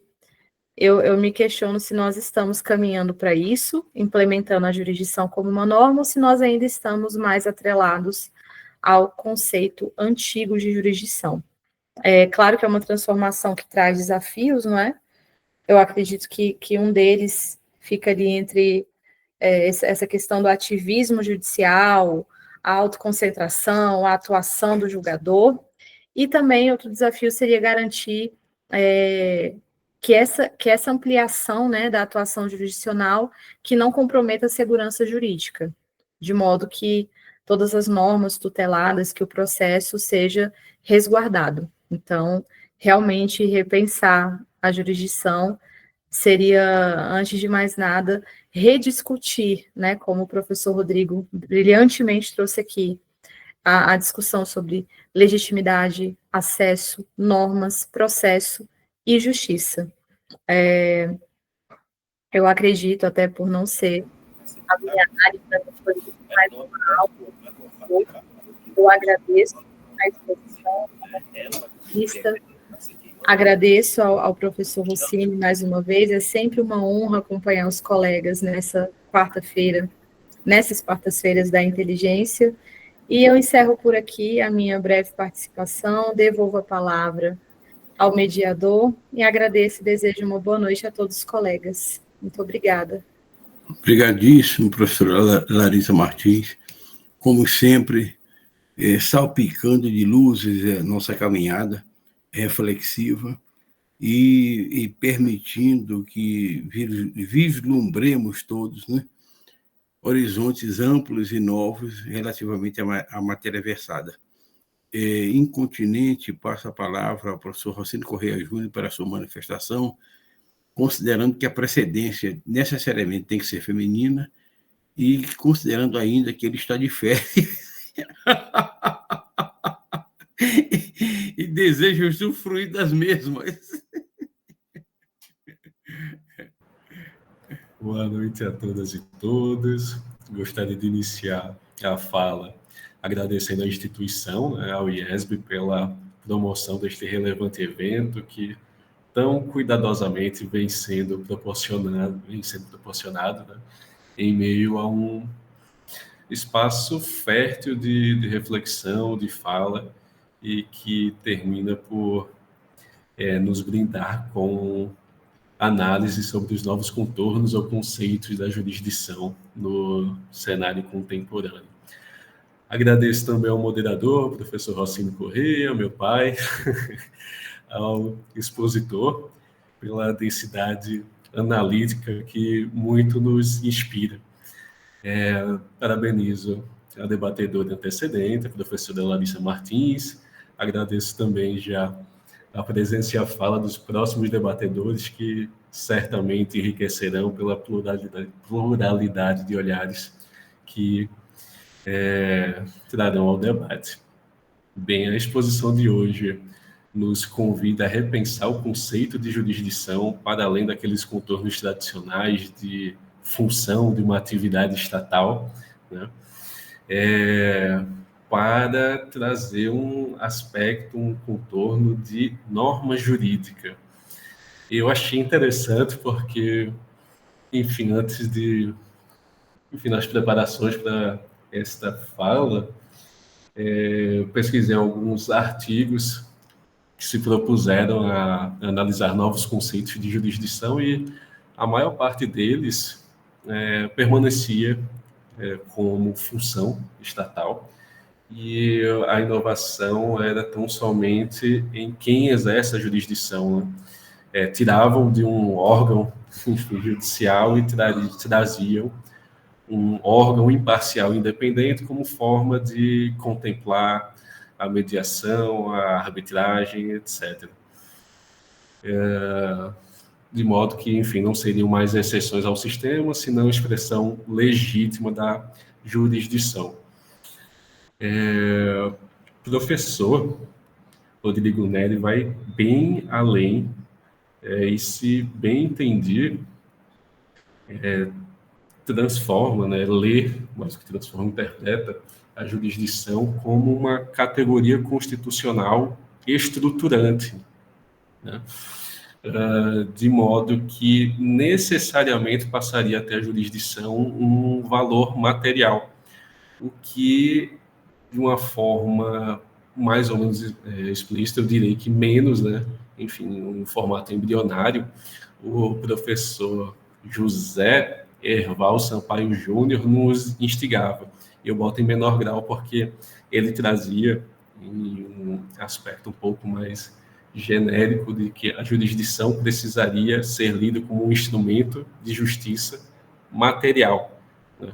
Eu me questiono se nós estamos caminhando para isso, implementando a jurisdição como uma norma, ou se nós ainda estamos mais atrelados ao conceito antigo de jurisdição. É claro que é uma transformação que traz desafios, não é? eu acredito que um deles fica ali entre essa questão do ativismo judicial, a autoconcentração, a atuação do julgador, e também outro desafio seria garantir que essa ampliação, né, da atuação jurisdicional que não comprometa a segurança jurídica, de modo que todas as normas tuteladas, que o processo seja resguardado. Então, realmente repensar a jurisdição seria, antes de mais nada, rediscutir, né, como o professor Rodrigo brilhantemente trouxe aqui, a discussão sobre legitimidade, acesso, normas, processo e justiça. Eu acredito, até por não ser a minha área, mais formal, eu agradeço a exposição, agradeço ao professor Rossini mais uma vez, é sempre uma honra acompanhar os colegas nessas quartas-feiras da inteligência, e eu encerro por aqui a minha breve participação, devolvo a palavra ao mediador e agradeço e desejo uma boa noite a todos os colegas. Muito obrigada. Obrigadíssimo, professora Larissa Martins, como sempre, salpicando de luzes a nossa caminhada reflexiva e permitindo que vislumbremos todos, né, horizontes amplos e novos relativamente à matéria versada. Incontinente, passo a palavra ao professor Rossini Correia Júnior para a sua manifestação, considerando que a precedência necessariamente tem que ser feminina e considerando ainda que ele está de férias e deseja usufruir das mesmas. Boa noite a todas e todos. Gostaria de iniciar a fala agradecendo à instituição, ao IESB, pela promoção deste relevante evento que tão cuidadosamente vem sendo proporcionado, né, em meio a um espaço fértil de reflexão, de fala, e que termina por nos brindar com análise sobre os novos contornos ou conceitos da jurisdição no cenário contemporâneo. Agradeço também ao moderador, professor Rossini Correia, meu pai, ao expositor, pela densidade analítica que muito nos inspira. Parabenizo a debatedora antecedente, a professora Larissa Martins. Agradeço também já a presença e a fala dos próximos debatedores, que certamente enriquecerão pela pluralidade de olhares que trarão ao debate. Bem, a exposição de hoje nos convida a repensar o conceito de jurisdição para além daqueles contornos tradicionais de função de uma atividade estatal, né? Para trazer um aspecto, um contorno de norma jurídica. Eu achei interessante porque, enfim, nas preparações para esta fala, eu pesquisei alguns artigos que se propuseram a analisar novos conceitos de jurisdição e a maior parte deles permanecia como função estatal, e a inovação era tão somente em quem exerce a jurisdição, né? Tiravam de um órgão judicial e traziam um órgão imparcial independente como forma de contemplar a mediação, a arbitragem, etc. De modo que, enfim, não seriam mais exceções ao sistema, senão expressão legítima da jurisdição. Professor Rodrigo Neri vai bem além, e se bem entendi, transforma, né, lê, mais que transforma, interpreta a jurisdição como uma categoria constitucional estruturante, né? De modo que necessariamente passaria a ter a jurisdição um valor material, o que, de uma forma mais ou menos explícita, eu direi que menos, né? Enfim, um formato embrionário, o professor José Erval Sampaio Júnior nos instigava. Eu boto em menor grau porque ele trazia em um aspecto um pouco mais genérico de que a jurisdição precisaria ser lida como um instrumento de justiça material, né?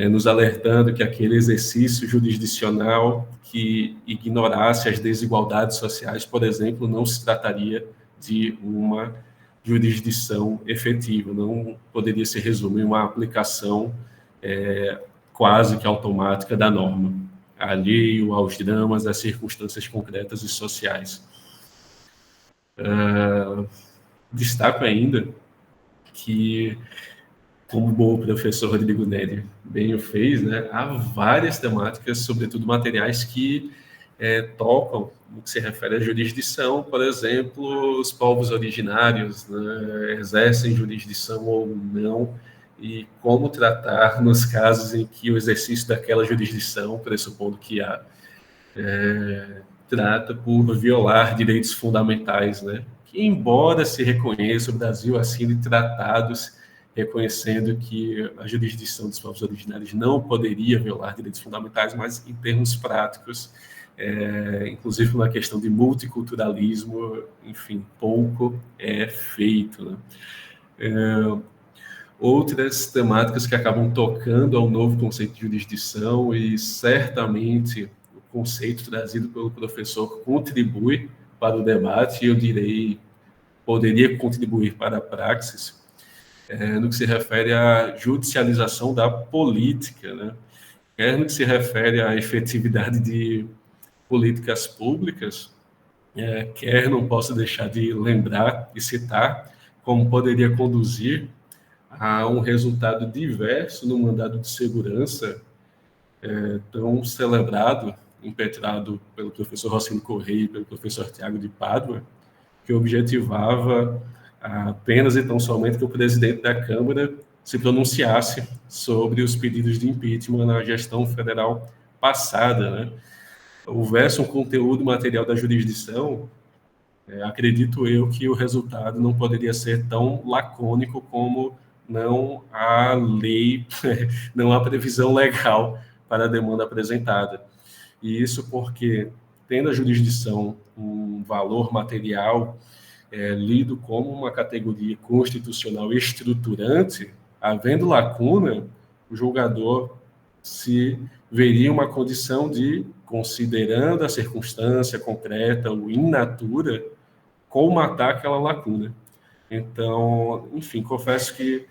Nos alertando que aquele exercício jurisdicional que ignorasse as desigualdades sociais, por exemplo, não se trataria de uma jurisdição efetiva, não poderia se resumir em uma aplicação quase que automática da norma, alheio aos dramas das circunstâncias concretas e sociais. Destaco ainda que, como o bom professor Rodrigo Neri bem o fez, né, há várias temáticas, sobretudo materiais, que tocam no que se refere à jurisdição. Por exemplo, os povos originários, né, exercem jurisdição ou não, e como tratar nos casos em que o exercício daquela jurisdição, pressupondo que há, trata por violar direitos fundamentais, né? Que, embora se reconheça, o Brasil assine tratados reconhecendo que a jurisdição dos povos originários não poderia violar direitos fundamentais, mas em termos práticos, inclusive na questão de multiculturalismo, enfim, pouco é feito, né? Outras temáticas que acabam tocando ao novo conceito de jurisdição, e certamente o conceito trazido pelo professor contribui para o debate, e eu direi, poderia contribuir para a praxis, no que se refere à judicialização da política, né? Quer no que se refere à efetividade de políticas públicas, quer não posso deixar de lembrar e citar como poderia conduzir a um resultado diverso no mandado de segurança tão celebrado, impetrado pelo professor Rossini Correia e pelo professor Tiago de Pádua, que objetivava apenas e tão somente que o presidente da Câmara se pronunciasse sobre os pedidos de impeachment na gestão federal passada, né? Houvesse um conteúdo material da jurisdição, acredito eu que o resultado não poderia ser tão lacônico como não há lei, não há previsão legal para a demanda apresentada. E isso porque, tendo a jurisdição um valor material lido como uma categoria constitucional estruturante, havendo lacuna, o julgador se veria uma condição de, considerando a circunstância concreta, o in natura, colmatar aquela lacuna. Então, enfim, confesso que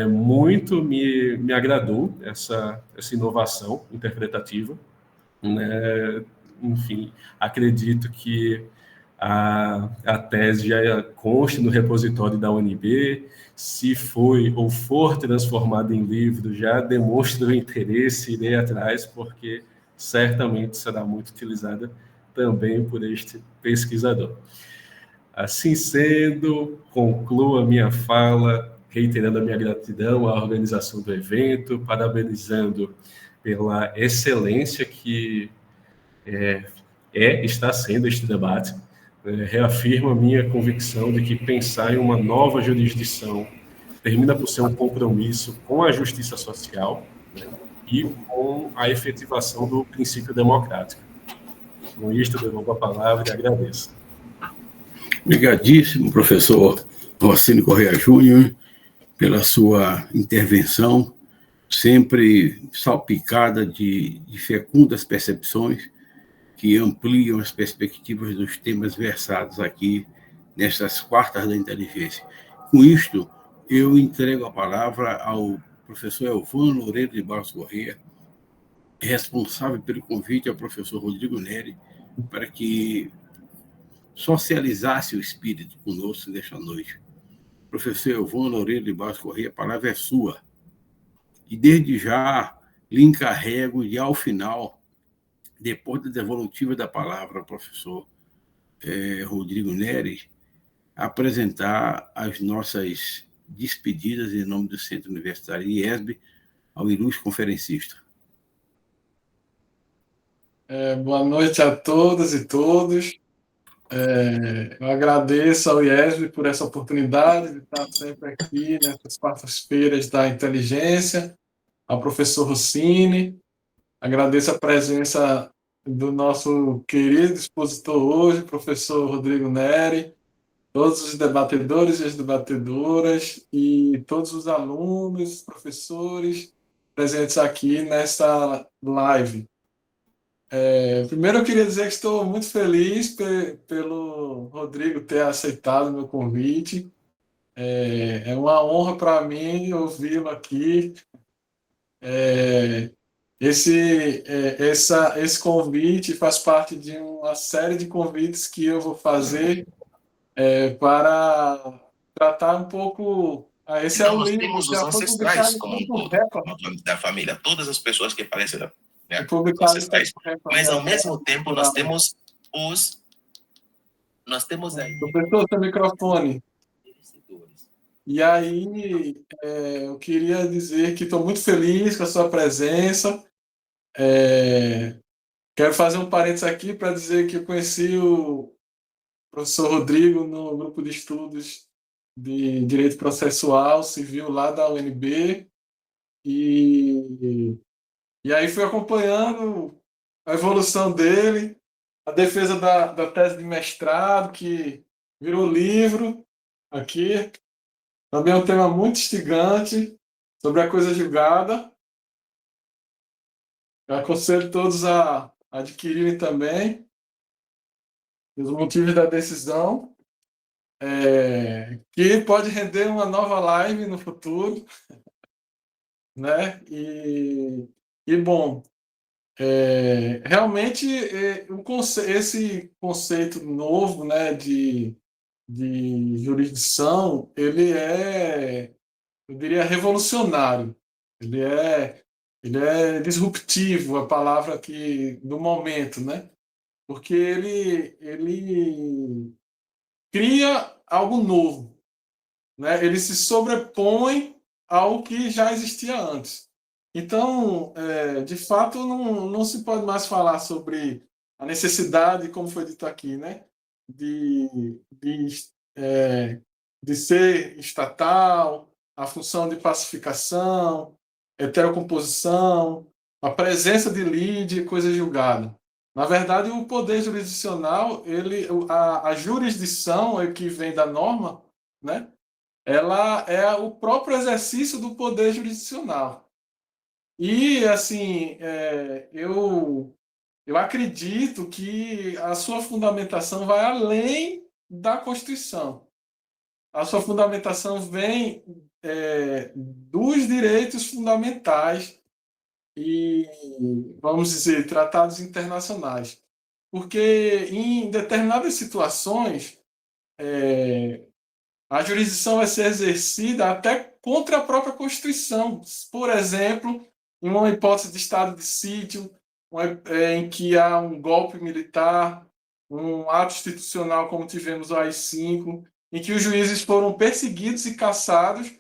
muito me agradou essa inovação interpretativa, né? Enfim, acredito que a tese já conste no repositório da UNB, se foi ou for transformada em livro, já demonstra o interesse, irei atrás, porque certamente será muito utilizada também por este pesquisador. Assim sendo, concluo a minha fala, reiterando a minha gratidão à organização do evento, parabenizando pela excelência que está sendo este debate. Reafirmo a minha convicção de que pensar em uma nova jurisdição termina por ser um compromisso com a justiça social, né, e com a efetivação do princípio democrático. Com isto, devolvo a palavra e agradeço. Obrigadíssimo, professor Rossini Correia Júnior, pela sua intervenção, sempre salpicada de fecundas percepções que ampliam as perspectivas dos temas versados aqui nestas quartas da inteligência. Com isto, eu entrego a palavra ao professor Elvan Loureiro de Barros Correia, responsável pelo convite ao professor Rodrigo Neri, para que socializasse o espírito conosco nesta noite. Professor Elvan Loureiro de Barros Correia, a palavra é sua. E desde já lhe encarrego de, ao final, depois da devolutiva da palavra ao professor Rodrigo Neri, apresentar as nossas despedidas em nome do Centro Universitário IESB ao ilustre conferencista. Boa noite a todas e todos. Eu agradeço ao IESB por essa oportunidade de estar sempre aqui nessas quartas-feiras da inteligência, ao professor Rossini. Agradeço a presença do nosso querido expositor hoje, professor Rodrigo Neri, todos os debatedores e as debatedoras e todos os alunos, professores presentes aqui nessa live. Primeiro eu queria dizer que estou muito feliz pelo Rodrigo ter aceitado o meu convite. É uma honra para mim ouvi-lo aqui. Esse convite faz parte de uma série de convites que eu vou fazer para tratar um pouco. Esse então, é o nós livro, temos os já foi ancestrais publicado como um por todo, Record. da família, todas as pessoas que faleceram, né? Foi Os publicado ancestrais. por Record. Mas, ao mesmo tempo, nós temos aí Professor, seu microfone. E aí, eu queria dizer que estou muito feliz com a sua presença. Quero fazer um parênteses aqui para dizer que eu conheci o professor Rodrigo no grupo de estudos de Direito Processual Civil lá da UNB, e aí fui acompanhando a evolução dele, a defesa da tese de mestrado, que virou livro aqui. Também é um tema muito instigante sobre a coisa julgada. Eu aconselho todos a adquirirem também os motivos da decisão, que pode render uma nova live no futuro, né? Bom, realmente esse conceito novo, né, de jurisdição, ele eu diria, revolucionário. Ele é disruptivo, a palavra que do momento, né? Porque ele cria algo novo, né? Ele se sobrepõe ao que já existia antes. Então, de fato, não se pode mais falar sobre a necessidade, como foi dito aqui, né? De ser estatal, a função de pacificação, heterocomposição, a presença de lide, coisa julgada. Na verdade, o poder jurisdicional, a jurisdição que vem da norma, né? Ela é o próprio exercício do poder jurisdicional. E, assim, eu acredito que a sua fundamentação vai além da Constituição. A sua fundamentação vem dos direitos fundamentais e, vamos dizer, tratados internacionais. Porque, em determinadas situações, a jurisdição vai ser exercida até contra a própria Constituição. Por exemplo, em uma hipótese de estado de sítio, em que há um golpe militar, um ato institucional como tivemos o AI-5, em que os juízes foram perseguidos e caçados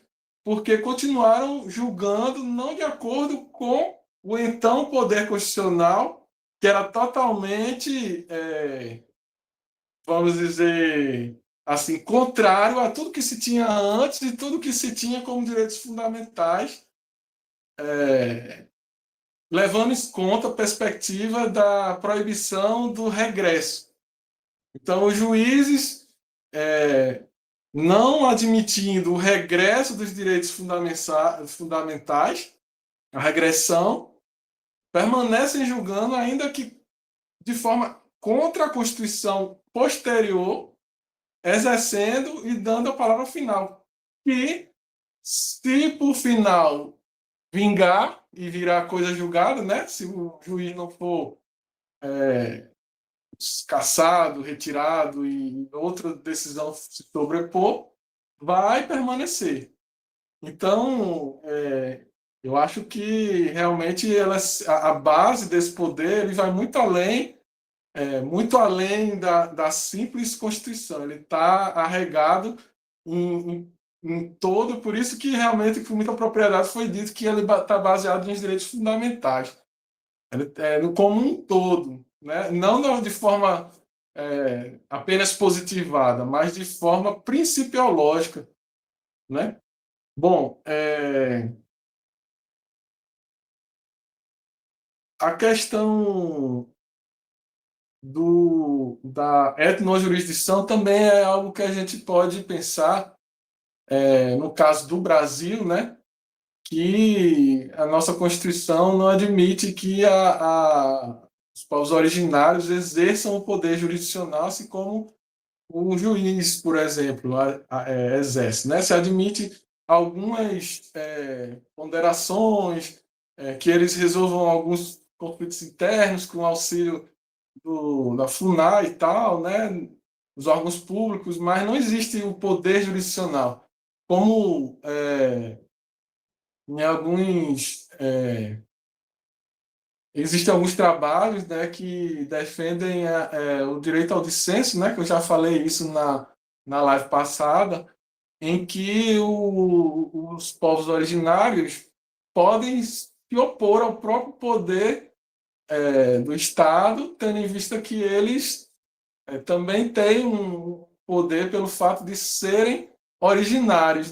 porque continuaram julgando não de acordo com o então poder constitucional, que era totalmente, vamos dizer assim, contrário a tudo que se tinha antes e tudo que se tinha como direitos fundamentais, levando em conta a perspectiva da proibição do regresso. Então, os juízes, não admitindo o regresso dos direitos fundamentais, a regressão, permanecem julgando, ainda que de forma contra a Constituição posterior, exercendo e dando a palavra final. E, se por final vingar e virar coisa julgada, né? Se o juiz não for cassado, retirado e outra decisão se sobrepor, vai permanecer. Então, eu acho que realmente a base desse poder ele vai muito além da simples Constituição. Ele está arraigado em todo, por isso que realmente, com muita propriedade, foi dito que ele está baseado nos direitos fundamentais, como um todo, né? Não de forma apenas positivada, mas de forma principiológica, né? Bom, a questão da etnojurisdição também é algo que a gente pode pensar, no caso do Brasil, né? Que a nossa Constituição não admite que os povos originários exerçam o poder jurisdicional, assim como o juiz, por exemplo, exerce, né? Se admite algumas ponderações, que eles resolvam alguns conflitos internos com auxílio da FUNAI e tal, né? Os órgãos públicos, mas não existe o poder jurisdicional. Como em alguns existem alguns trabalhos, né, que defendem o direito ao dissenso, né, que eu já falei isso na live passada, em que os povos originários podem se opor ao próprio poder do Estado, tendo em vista que eles também têm um poder pelo fato de serem originários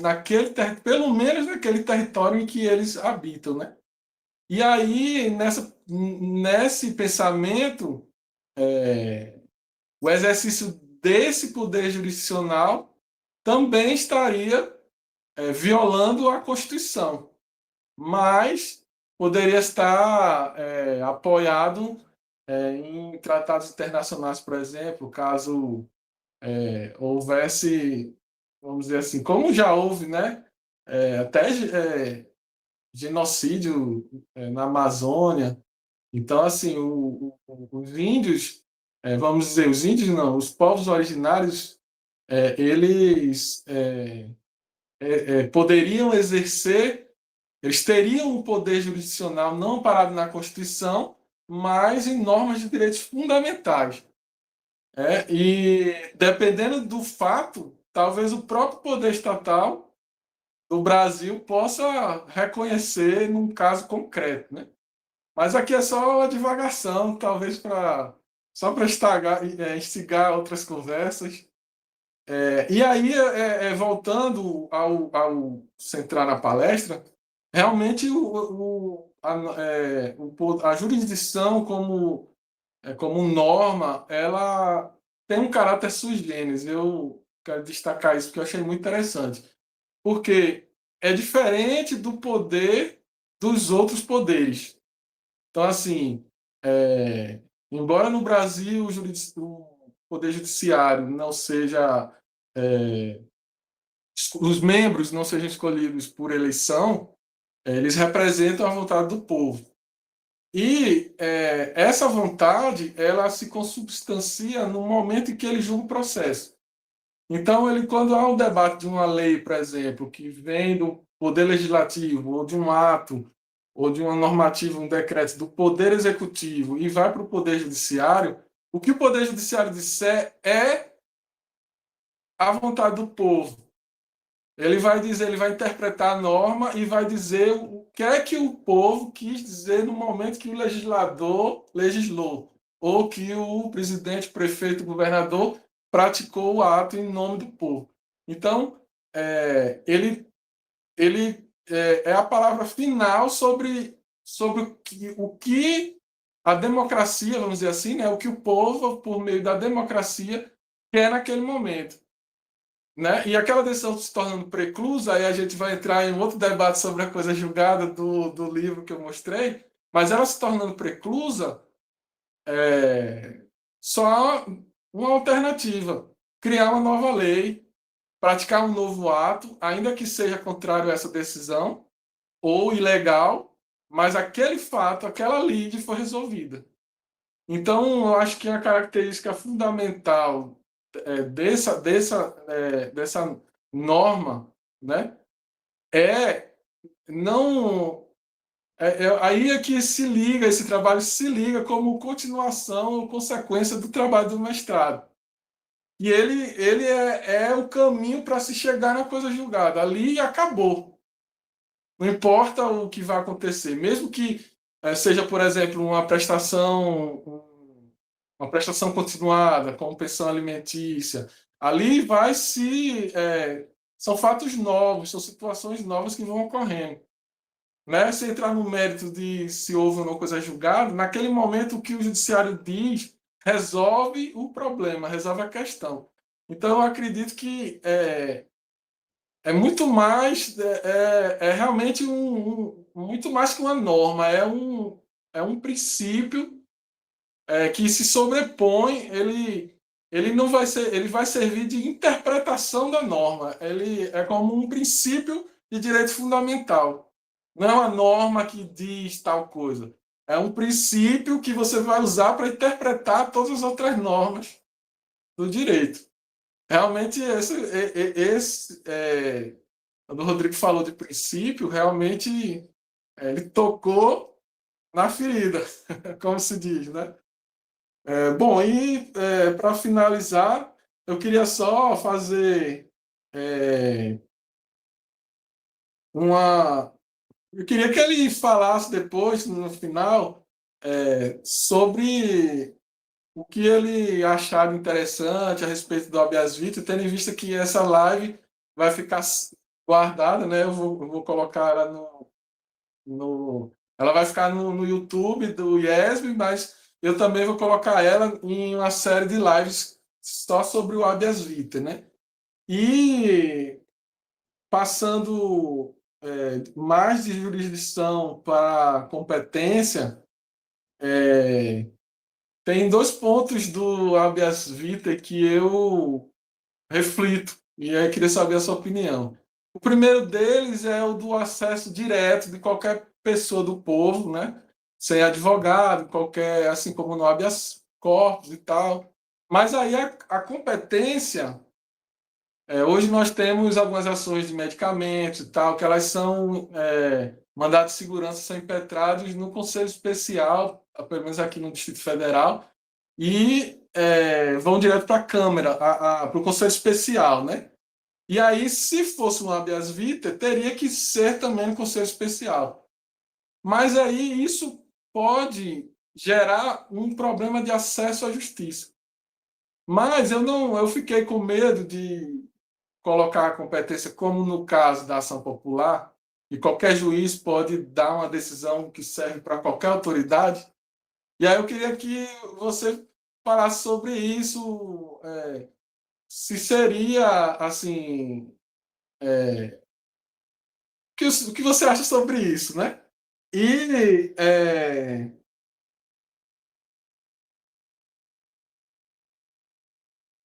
pelo menos naquele território em que eles habitam, né? E aí, nesse pensamento, o exercício desse poder jurisdicional também estaria violando a Constituição, mas poderia estar apoiado em tratados internacionais, por exemplo, caso houvesse, vamos dizer assim, como já houve, né? Até genocídio na Amazônia. Então, assim, os índios, vamos dizer, os índios não, os povos originários, eles poderiam exercer, eles teriam um poder jurisdicional não amparado na Constituição, mas em normas de direitos fundamentais. E dependendo do fato, talvez o próprio poder estatal do Brasil possa reconhecer num caso concreto, né? Mas aqui é só uma divagação, talvez só para instigar outras conversas. E aí, voltando ao centrar na palestra, realmente a jurisdição como norma, ela tem um caráter sui generis. Eu quero destacar isso porque eu achei muito interessante. Porque é diferente do poder dos outros poderes. Então, assim, embora no Brasil o poder judiciário não seja... os membros não sejam escolhidos por eleição, eles representam a vontade do povo. E essa vontade, ela se consubstancia no momento em que ele julga o processo. Então, quando há um debate de uma lei, por exemplo, que vem do Poder Legislativo, ou de um ato, ou de uma normativa, um decreto do Poder Executivo e vai para o Poder Judiciário, o que o Poder Judiciário disser é a vontade do povo. Ele vai interpretar a norma e vai dizer o que é que o povo quis dizer no momento que o legislador legislou, ou que o presidente, prefeito, governador praticou o ato em nome do povo. Então, ele é a palavra final sobre o que a democracia, vamos dizer assim, né, o que o povo, por meio da democracia, quer naquele momento. Né? E aquela decisão se tornando preclusa, aí a gente vai entrar em outro debate sobre a coisa julgada do livro que eu mostrei, mas ela se tornando preclusa, só há uma alternativa: criar uma nova lei, praticar um novo ato, ainda que seja contrário a essa decisão, ou ilegal, mas aquele fato, aquela lide foi resolvida. Então, eu acho que a característica fundamental dessa norma, né, não aí é que se liga, esse trabalho se liga como continuação ou consequência do trabalho do mestrado. E ele é o caminho para se chegar na coisa julgada. Ali acabou. Não importa o que vai acontecer, mesmo que seja, por exemplo, uma uma prestação continuada, como pensão alimentícia, ali vai se... são fatos novos, são situações novas que vão ocorrendo. Né? Se entrar no mérito de se houve ou não coisa julgada, naquele momento o que o judiciário diz resolve o problema, resolve a questão. Então, eu acredito que é muito mais, realmente muito mais que uma norma, é um princípio que se sobrepõe, ele não vai ser, ele vai servir de interpretação da norma, ele é como um princípio de direito fundamental. Não é uma norma que diz tal coisa. É um princípio que você vai usar para interpretar todas as outras normas do direito. Realmente, quando o Rodrigo falou de princípio, realmente ele tocou na ferida, como se diz, né? Bom, e para finalizar, eu queria só fazer uma. Eu queria que ele falasse depois, no final, sobre o que ele achava interessante a respeito do habeas vita, tendo em vista que essa live vai ficar guardada, né? Eu vou colocar ela ela vai ficar no YouTube do IESB, mas eu também vou colocar ela em uma série de lives só sobre o habeas vita, né? E passando mais de jurisdição para competência, tem dois pontos do habeas vita que eu reflito, e aí queria saber a sua opinião. O primeiro deles é o do acesso direto de qualquer pessoa do povo, né? Sem advogado, qualquer, assim como no habeas corpus e tal. Mas aí a competência, hoje nós temos algumas ações de medicamentos e tal, que elas são mandados de segurança são impetrados no Conselho Especial, pelo menos aqui no Distrito Federal, e vão direto para a Câmara, para o Conselho Especial, né? E aí, se fosse um habeas vita, teria que ser também no Conselho Especial. Mas aí isso pode gerar um problema de acesso à justiça. Mas eu fiquei com medo de colocar a competência como no caso da ação popular, e qualquer juiz pode dar uma decisão que serve para qualquer autoridade. E aí eu queria que você falasse sobre isso, se seria, assim, o que você acha sobre isso, né? E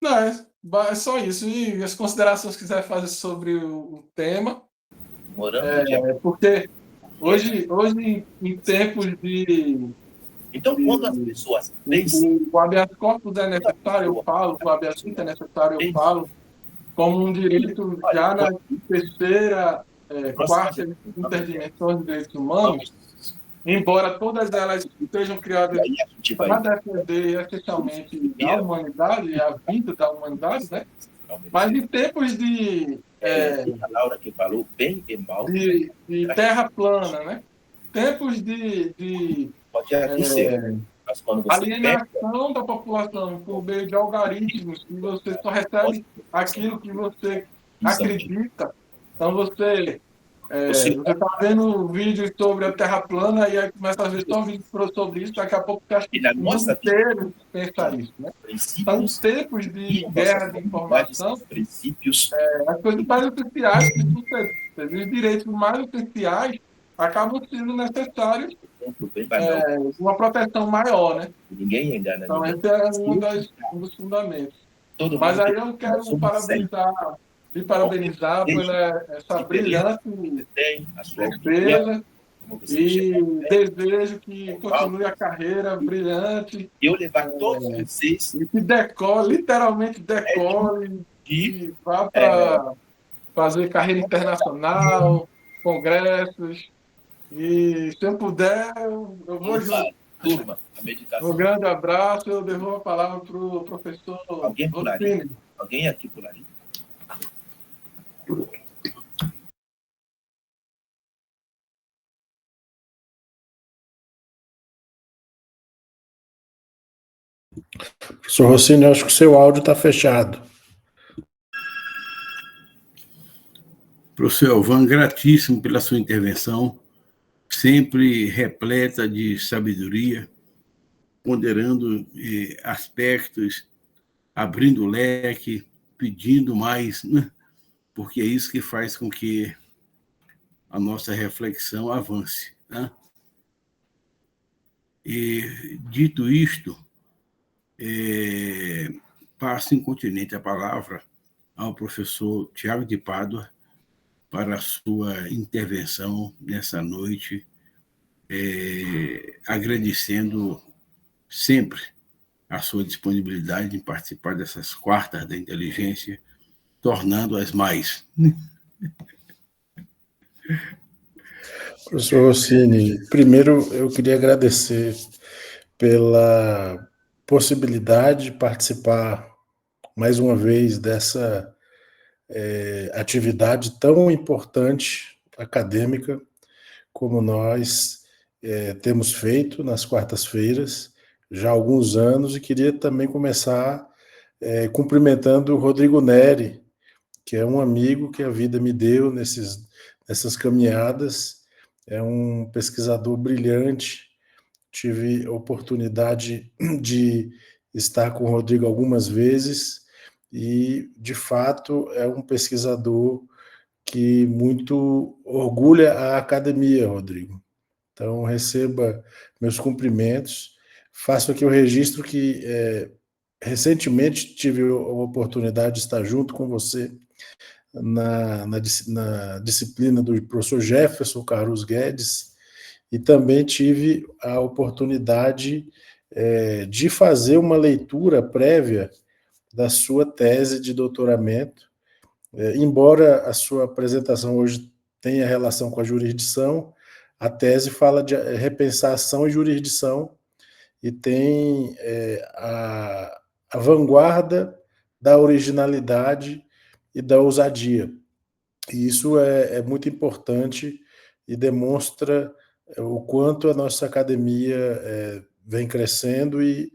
não, é só isso. E as considerações que quiser fazer sobre o tema, porque hoje em tempos de Então, quando as pessoas pensam, o habeas corpus é necessário, eu falo, o habeas vita é necessário, eu falo, como um direito já na terceira, quarta e quinta dimensão de direitos humanos, embora todas elas sejam criadas aí a gente vai para defender essencialmente a humanidade, a vida da humanidade, né? Mas em tempos de a Laura que falou bem e mal, de terra plana, né? Tempos de pode até ser. Mas quando você alienação da população por meio de algoritmos, que você só recebe aquilo que você acredita. Então você está vendo vídeos sobre a Terra plana e aí começa a ver só vídeos sobre isso, daqui a pouco você acha que o mundo inteiro pensa isso, né? Então, em tempos de guerra de informação, as coisas mais essenciais que sucedem, os direitos mais essenciais acabam sendo necessários uma proteção maior, né? Ninguém engana então, ninguém. esse é um dos fundamentos. Mas aí eu quero lhe parabenizar por essa brilhante defesa e desejo que continue a carreira brilhante. Eu levar todos vocês e que decole, literalmente decole, e vá para fazer carreira internacional, congressos. E se eu puder, eu vou junto. Turma, a meditação. Um grande abraço. Eu devolvo a palavra para o professor Rossini. Alguém aqui pularia? Professor Rossini, eu acho que o seu áudio está fechado. Professor Elvan, gratíssimo pela sua intervenção, sempre repleta de sabedoria, ponderando aspectos, abrindo o leque, pedindo mais, né? Porque é isso que faz com que a nossa reflexão avance, né? E, dito isto, passo incontinente a palavra ao professor Tiago de Pádua para a sua intervenção nessa noite, agradecendo sempre a sua disponibilidade em participar dessas quartas da inteligência, tornando-as mais. Professor Rossini, primeiro eu queria agradecer pela possibilidade de participar mais uma vez dessa atividade tão importante, acadêmica, como nós temos feito nas quartas-feiras, já há alguns anos, e queria também começar cumprimentando o Rodrigo Neri, que é um amigo que a vida me deu nessas caminhadas, é um pesquisador brilhante. Tive a oportunidade de estar com o Rodrigo algumas vezes e, de fato, é um pesquisador que muito orgulha a academia, Rodrigo. Então, receba meus cumprimentos. Faço aqui o registro que recentemente tive a oportunidade de estar junto com você na disciplina do professor Jefferson Carlos Guedes, e também tive a oportunidade de fazer uma leitura prévia da sua tese de doutoramento. Embora a sua apresentação hoje tenha relação com a jurisdição, a tese fala de repensar ação e jurisdição e tem a vanguarda da originalidade e da ousadia. E isso é muito importante e demonstra o quanto a nossa academia vem crescendo e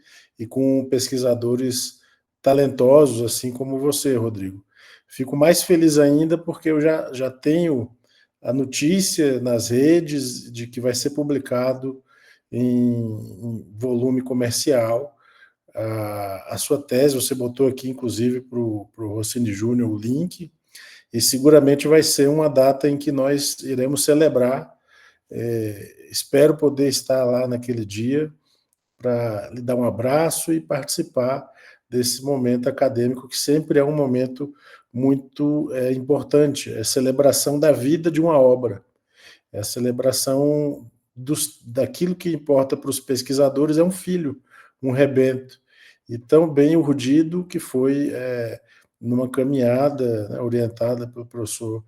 com pesquisadores talentosos, assim como você, Rodrigo. Fico mais feliz ainda porque eu já tenho a notícia nas redes de que vai ser publicado em volume comercial a sua tese. Você botou aqui, inclusive, para o Rossini Júnior o link, e seguramente vai ser uma data em que nós iremos celebrar. Espero poder estar lá naquele dia para lhe dar um abraço e participar desse momento acadêmico, que sempre é um momento muito importante. É a celebração da vida de uma obra, é a celebração daquilo que importa para os pesquisadores, é um filho, um rebento, e tão bem urdido que foi numa caminhada, né, orientada pelo professor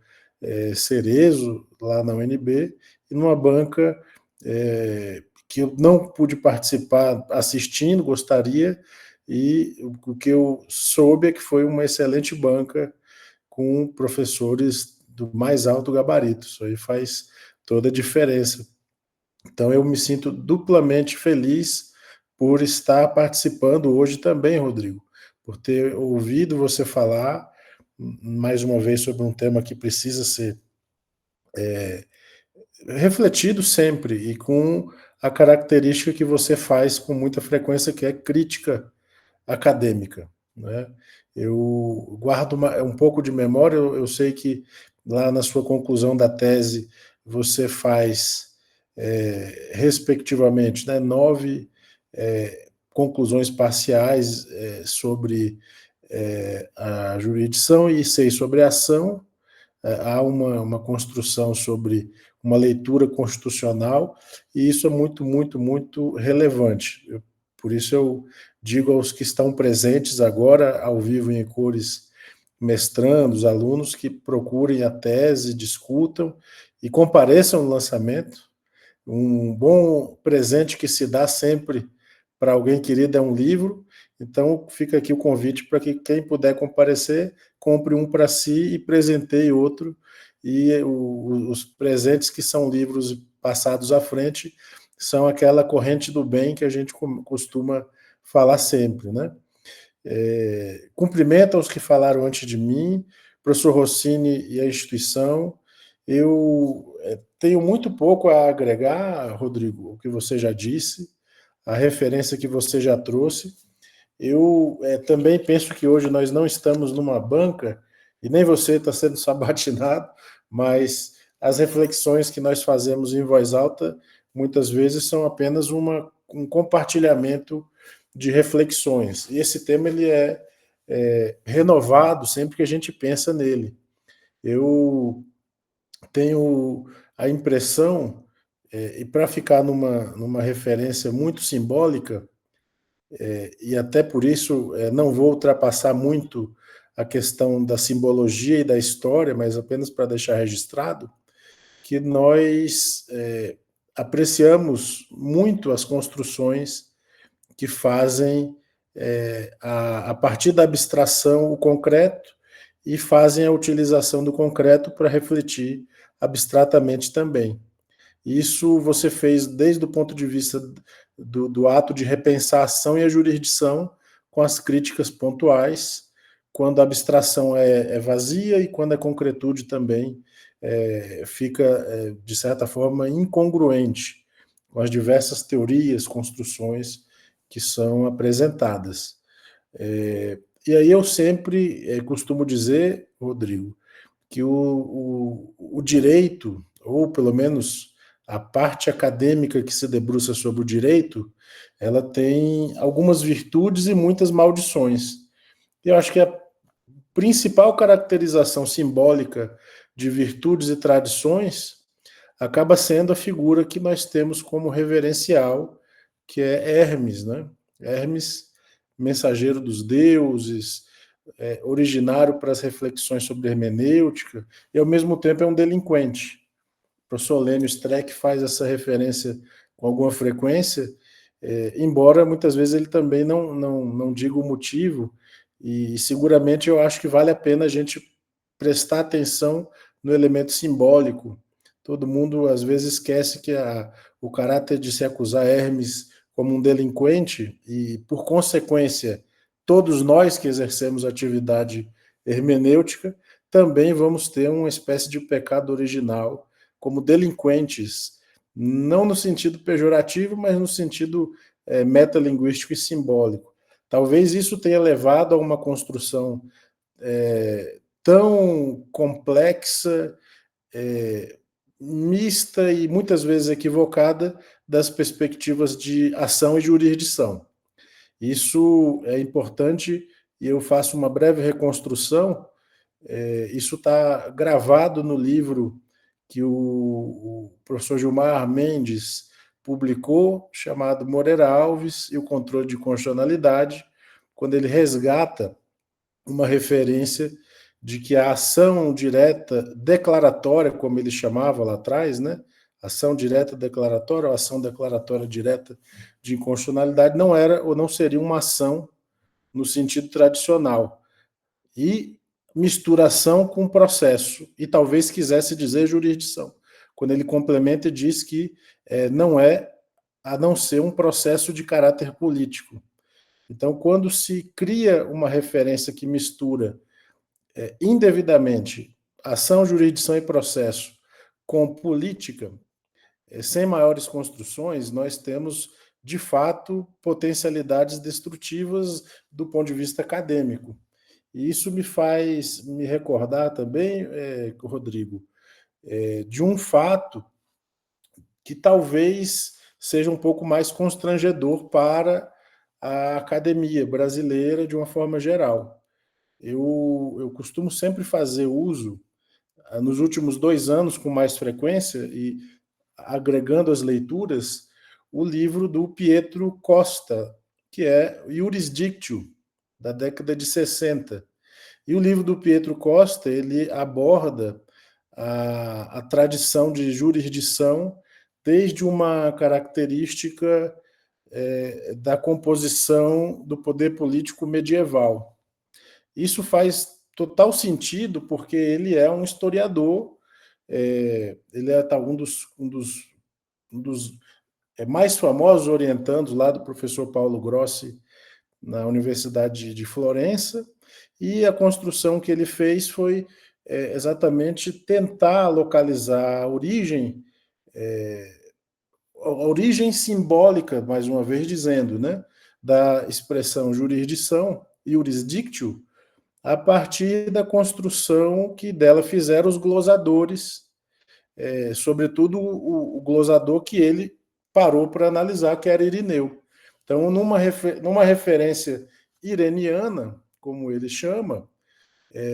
Cerezo, lá na UNB, e numa banca que eu não pude participar assistindo, gostaria, e o que eu soube é que foi uma excelente banca com professores do mais alto gabarito. Isso aí faz toda a diferença. Então, eu me sinto duplamente feliz por estar participando hoje também, Rodrigo, por ter ouvido você falar, mais uma vez, sobre um tema que precisa ser refletido sempre, e com a característica que você faz com muita frequência, que é crítica acadêmica, né? Eu guardo um pouco de memória, eu sei que lá na sua conclusão da tese você faz, respectivamente, né, 9 conclusões parciais sobre a jurisdição e 6 sobre a ação. Há uma construção sobre uma leitura constitucional, e isso é muito, muito, muito relevante. Por isso eu digo aos que estão presentes agora, ao vivo em cores, mestrandos, alunos, que procurem a tese, discutam e compareçam no lançamento. Um bom presente que se dá sempre para alguém querido é um livro. Então fica aqui o convite para que quem puder comparecer, compre um para si e presenteie outro. E os presentes, que são livros passados à frente, são aquela corrente do bem que a gente costuma falar sempre, né? Cumprimento aos que falaram antes de mim, professor Rossini e a instituição. Eu tenho muito pouco a agregar, Rodrigo, o que você já disse, a referência que você já trouxe. Eu também penso que hoje nós não estamos numa banca, e nem você está sendo sabatinado, mas as reflexões que nós fazemos em voz alta, muitas vezes são apenas um compartilhamento de reflexões. E esse tema ele é renovado sempre que a gente pensa nele. Eu tenho a impressão, e para ficar numa referência muito simbólica, e até por isso não vou ultrapassar muito a questão da simbologia e da história, mas apenas para deixar registrado, que nós apreciamos muito as construções que fazem, a partir da abstração, o concreto, e fazem a utilização do concreto para refletir abstratamente também. Isso você fez desde o ponto de vista do ato de repensar a ação e a jurisdição, com as críticas pontuais, quando a abstração é vazia e quando a concretude também fica, de certa forma, incongruente com as diversas teorias, construções que são apresentadas. E aí eu sempre costumo dizer, Rodrigo, que o direito, ou pelo menos a parte acadêmica que se debruça sobre o direito, ela tem algumas virtudes e muitas maldições. Eu acho que a principal caracterização simbólica de virtudes e tradições acaba sendo a figura que nós temos como reverencial, que é Hermes, né? Hermes, mensageiro dos deuses, originário para as reflexões sobre hermenêutica, e ao mesmo tempo é um delinquente. O professor Lênio Streck faz essa referência com alguma frequência, embora muitas vezes ele também não diga o motivo, e seguramente eu acho que vale a pena a gente prestar atenção no elemento simbólico. Todo mundo às vezes esquece que o caráter de se acusar Hermes como um delinquente, e por consequência todos nós que exercemos atividade hermenêutica também vamos ter uma espécie de pecado original como delinquentes, não no sentido pejorativo, mas no sentido metalinguístico e simbólico. Talvez isso tenha levado a uma construção tão complexa, mista e muitas vezes equivocada das perspectivas de ação e jurisdição. Isso é importante e eu faço uma breve reconstrução. Isso está gravado no livro que o professor Gilmar Mendes publicou, chamado Moreira Alves e o Controle de Constitucionalidade, quando ele resgata uma referência de que a ação direta declaratória, como ele chamava lá atrás, né? Ação direta declaratória ou ação declaratória direta de inconstitucionalidade não era ou não seria uma ação no sentido tradicional. E misturação com processo, e talvez quisesse dizer jurisdição, quando ele complementa e diz que não é a não ser um processo de caráter político. Então, quando se cria uma referência que mistura indevidamente ação, jurisdição e processo com política, sem maiores construções, nós temos, de fato, potencialidades destrutivas do ponto de vista acadêmico. E isso me faz me recordar também, Rodrigo, de um fato que talvez seja um pouco mais constrangedor para a academia brasileira de uma forma geral. Eu costumo sempre fazer uso, nos últimos 2 anos com mais frequência, e agregando as leituras, o livro do Pietro Costa, que é Iuris Dictio, da década de 60. E o livro do Pietro Costa, ele aborda a tradição de jurisdição desde uma característica da composição do poder político medieval. Isso faz total sentido, porque ele é um historiador, ele é um dos mais famosos orientandos lá do professor Paulo Grossi na Universidade de Florença, e a construção que ele fez foi exatamente tentar localizar a origem simbólica, mais uma vez dizendo, né, da expressão jurisdição, jurisdictio, a partir da construção que dela fizeram os glosadores, sobretudo o glosador que ele parou para analisar, que era Irineu. Então, numa referência ireniana, como ele chama,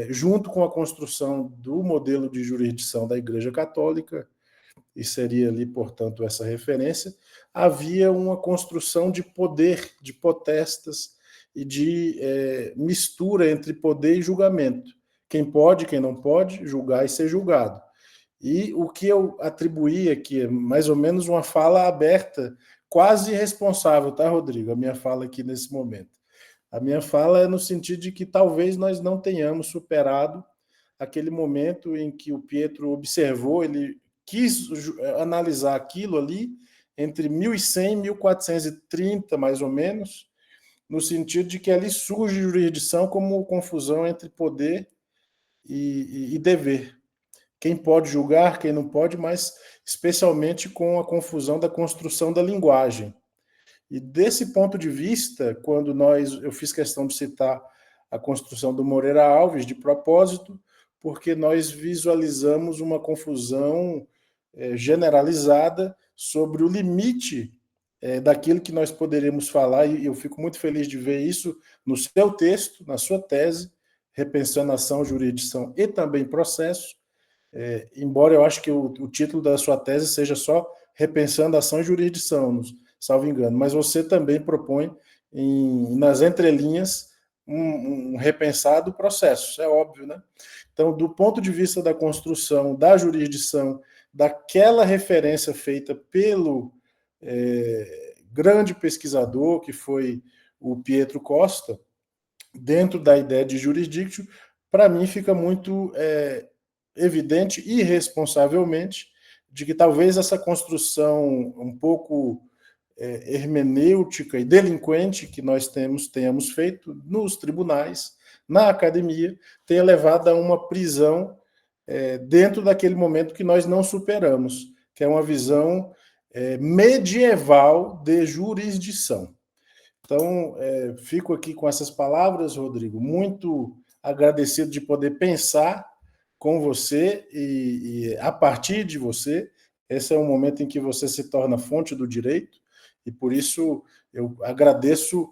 junto com a construção do modelo de jurisdição da Igreja Católica, e seria ali, portanto, essa referência, havia uma construção de poder, de potestas e de mistura entre poder e julgamento. Quem pode, quem não pode, julgar e ser julgado. E o que eu atribuí aqui é mais ou menos uma fala aberta, quase irresponsável, tá, Rodrigo? A minha fala aqui nesse momento. A minha fala é no sentido de que talvez nós não tenhamos superado aquele momento em que o Pietro observou, ele quis analisar aquilo ali entre 1100 e 1430, mais ou menos, no sentido de que ali surge jurisdição como confusão entre poder e dever. Quem pode julgar, quem não pode, mas especialmente com a confusão da construção da linguagem. E desse ponto de vista, quando eu fiz questão de citar a construção do Moreira Alves, de propósito, porque nós visualizamos uma confusão generalizada sobre o limite daquilo que nós poderíamos falar, e eu fico muito feliz de ver isso no seu texto, na sua tese, Repensando Ação, Jurisdição e também Processo, embora eu acho que o título da sua tese seja só Repensando Ação e Jurisdição, salvo engano, mas você também propõe, nas entrelinhas, um repensado processo, é óbvio, né? Então, do ponto de vista da construção da jurisdição, daquela referência feita pelo grande pesquisador, que foi o Pietro Costa, dentro da ideia de jurisdictio, para mim fica muito evidente, irresponsavelmente, de que talvez essa construção um pouco hermenêutica e delinquente que nós tenhamos feito nos tribunais, na academia, tenha levado a uma prisão dentro daquele momento que nós não superamos, que é uma visão medieval de jurisdição. Então, fico aqui com essas palavras, Rodrigo, muito agradecido de poder pensar com você e a partir de você. Esse é um momento em que você se torna fonte do direito, e por isso eu agradeço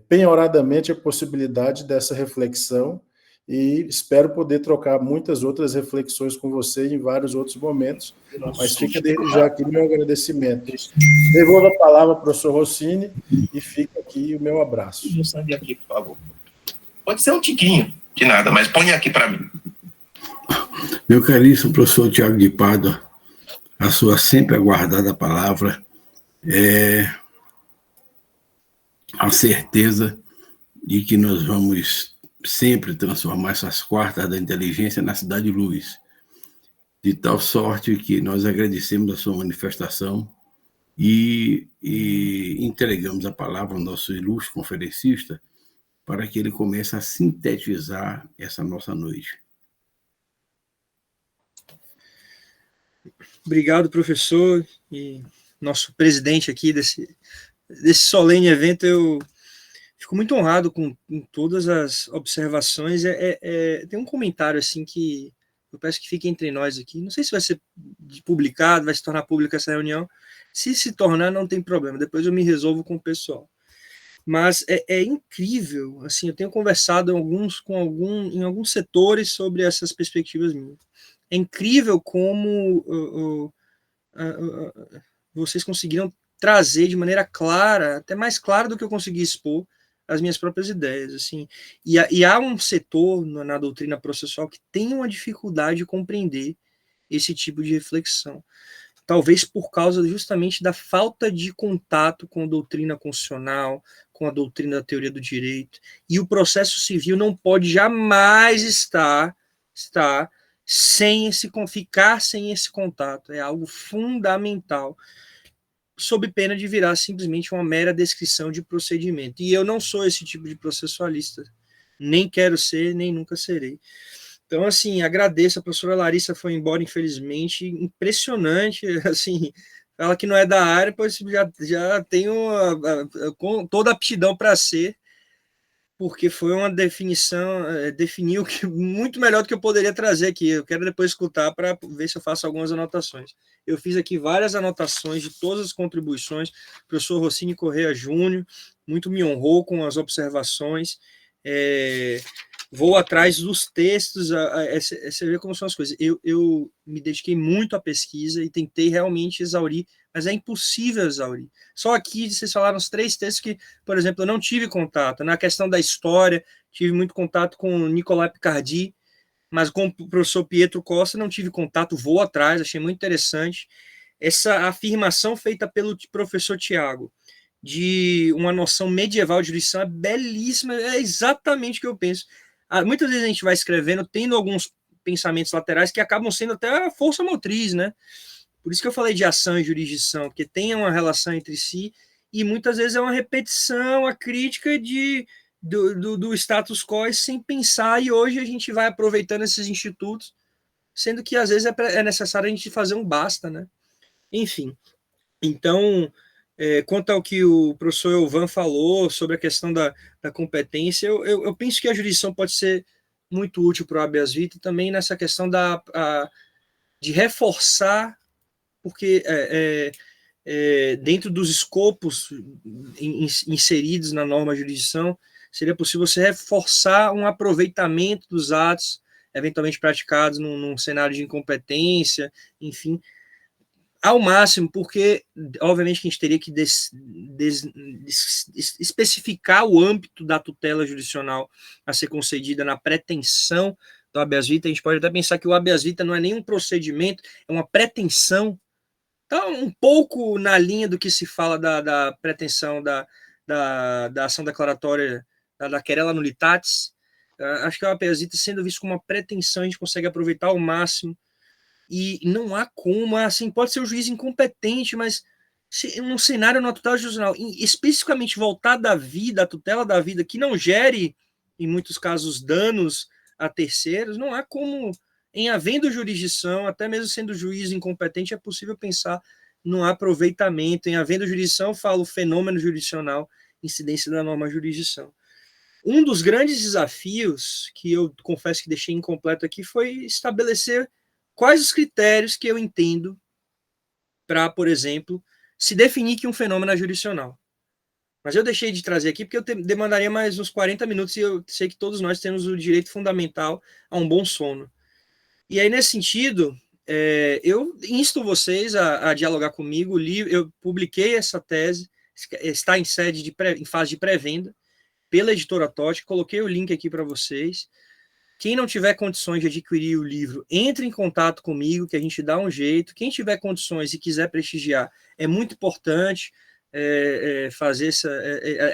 penhoradamente a possibilidade dessa reflexão e espero poder trocar muitas outras reflexões com você em vários outros momentos, mas fica desde já aqui o meu agradecimento. Devolvo a palavra ao professor Rossini e fica aqui o meu abraço. Aqui, por favor. Pode ser um tiquinho de nada, mas põe aqui para mim. Meu caríssimo professor Tiago de Pádua, a sua sempre aguardada palavra é a certeza de que nós vamos sempre transformar essas quartas da inteligência na cidade de luz, de tal sorte que nós agradecemos a sua manifestação e entregamos a palavra ao nosso ilustre conferencista para que ele comece a sintetizar essa nossa noite. Obrigado, professor, e nosso presidente aqui desse solene evento. Eu fico muito honrado com todas as observações. Tem um comentário assim que eu peço que fique entre nós aqui. Não sei se vai ser publicado, vai se tornar pública essa reunião. Se se tornar, não tem problema. Depois eu me resolvo com o pessoal. Mas é incrível. Assim, eu tenho conversado em alguns setores sobre essas perspectivas minhas. É incrível como vocês conseguiram trazer de maneira clara, até mais clara do que eu consegui expor, as minhas próprias ideias, assim, e há um setor na doutrina processual que tem uma dificuldade de compreender esse tipo de reflexão, talvez por causa justamente da falta de contato com a doutrina constitucional, com a doutrina da teoria do direito, e o processo civil não pode jamais ficar sem esse contato, é algo fundamental. sob pena de virar simplesmente uma mera descrição de procedimento. E eu não sou esse tipo de processualista, nem quero ser, nem nunca serei. Então, assim, agradeço, a professora Larissa foi embora, infelizmente, impressionante, assim, ela que não é da área, pois já tenho toda a aptidão para ser, porque foi uma definição, definiu que muito melhor do que eu poderia trazer aqui. Eu quero depois escutar para ver se eu faço algumas anotações. Eu fiz aqui várias anotações de todas as contribuições. O professor Rossini Correia Júnior muito me honrou com as observações. Vou atrás dos textos, você vê como são as coisas. Eu me dediquei muito à pesquisa e tentei realmente exaurir, mas é impossível exaurir. Só aqui, vocês falaram os 3 textos que, por exemplo, eu não tive contato. Na questão da história, tive muito contato com Nicolas Picardy, mas com o professor Pietro Costa não tive contato, vou atrás, achei muito interessante. Essa afirmação feita pelo professor Tiago, de uma noção medieval de jurisdição, é belíssima, é exatamente o que eu penso. Muitas vezes a gente vai escrevendo, tendo alguns pensamentos laterais que acabam sendo até a força motriz, né? Por isso que eu falei de ação e jurisdição, porque tem uma relação entre si, e muitas vezes é uma repetição, a crítica do status quo sem pensar, e hoje a gente vai aproveitando esses institutos, sendo que às vezes é necessário a gente fazer um basta, né? Enfim, então, quanto ao que o professor Elvan falou sobre a questão da competência, eu penso que a jurisdição pode ser muito útil para o habeas vita também nessa questão de reforçar, porque dentro dos escopos inseridos na norma de jurisdição, seria possível você reforçar um aproveitamento dos atos eventualmente praticados num cenário de incompetência, enfim, ao máximo, porque, obviamente, que a gente teria que especificar o âmbito da tutela jurisdicional a ser concedida na pretensão do habeas vita. A gente pode até pensar que o habeas vita não é nenhum procedimento, é uma pretensão. Então, um pouco na linha do que se fala da pretensão da ação declaratória da querela nullitatis. Acho que o habeas vita, sendo visto como uma pretensão, a gente consegue aproveitar ao máximo. E não há como, assim, pode ser o juiz incompetente, mas num cenário na tutela jurisdicional, especificamente voltado à vida, à tutela da vida, que não gere, em muitos casos, danos a terceiros, não há como, em havendo jurisdição, até mesmo sendo juiz incompetente, é possível pensar no aproveitamento. Em havendo jurisdição, eu falo fenômeno jurisdicional, incidência da norma jurisdição. Um dos grandes desafios, que eu confesso que deixei incompleto aqui, foi estabelecer quais os critérios que eu entendo para, por exemplo, se definir que um fenômeno é jurisdicional. Mas eu deixei de trazer aqui porque eu demandaria mais uns 40 minutos e eu sei que todos nós temos o direito fundamental a um bom sono. E aí, nesse sentido, eu insto vocês a dialogar comigo. Eu publiquei essa tese, está em fase de pré-venda, pela editora Totti, coloquei o link aqui para vocês. Quem não tiver condições de adquirir o livro, entre em contato comigo, que a gente dá um jeito. Quem tiver condições e quiser prestigiar, é muito importante fazer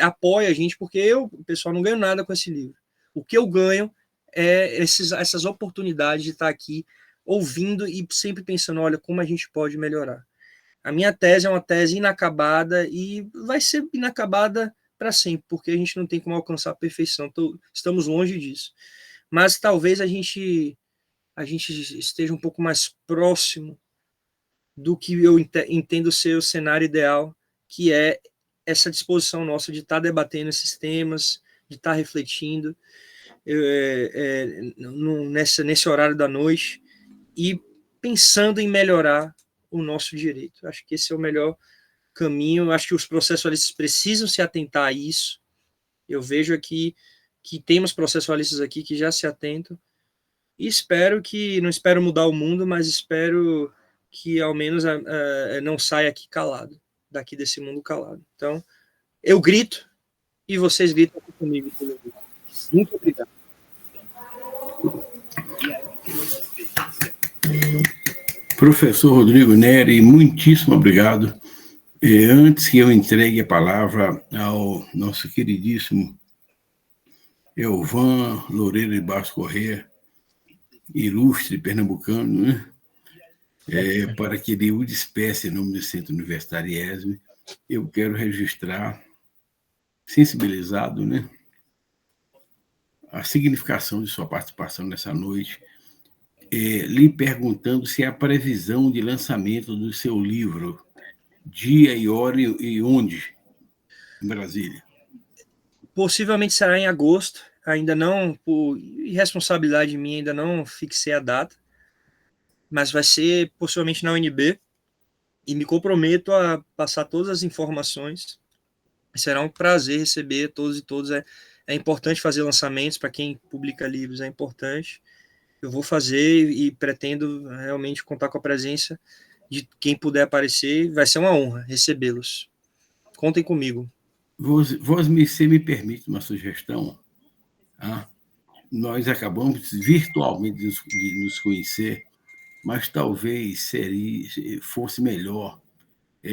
apoia a gente, porque eu, pessoal, não ganho nada com esse livro. O que eu ganho é essas oportunidades de estar aqui ouvindo e sempre pensando, olha, como a gente pode melhorar. A minha tese é uma tese inacabada e vai ser inacabada para sempre, porque a gente não tem como alcançar a perfeição, estamos longe disso. Mas talvez a gente esteja um pouco mais próximo do que eu entendo ser o cenário ideal, que é essa disposição nossa de estar debatendo esses temas, de estar refletindo nesse horário da noite e pensando em melhorar o nosso direito. Acho que esse é o melhor caminho. Acho que os processualistas precisam se atentar a isso. Eu vejo aqui que temos processualistas aqui que já se atentam, e não espero mudar o mundo, mas espero que ao menos não saia aqui calado, daqui desse mundo calado. Então, eu grito, e vocês gritam aqui comigo. Muito obrigado. Professor Rodrigo Neri, muitíssimo obrigado. Antes que eu entregue a palavra ao nosso queridíssimo Elvan Loureiro de Barros Correia, ilustre pernambucano, né? para que nenhum despece em nome do Centro Universitário IESB, eu quero registrar, sensibilizado, né, a significação de sua participação nessa noite, lhe perguntando se há previsão de lançamento do seu livro, dia e hora e onde, em Brasília. Possivelmente será em agosto, ainda não, por irresponsabilidade minha, ainda não fixei a data, mas vai ser possivelmente na UNB, e me comprometo a passar todas as informações. Será um prazer receber todos e todas. É importante fazer lançamentos, para quem publica livros, é importante. Eu vou fazer e pretendo realmente contar com a presença de quem puder aparecer. Vai ser uma honra recebê-los. Contem comigo. Você me permite uma sugestão? Nós acabamos virtualmente de nos conhecer, mas talvez fosse melhor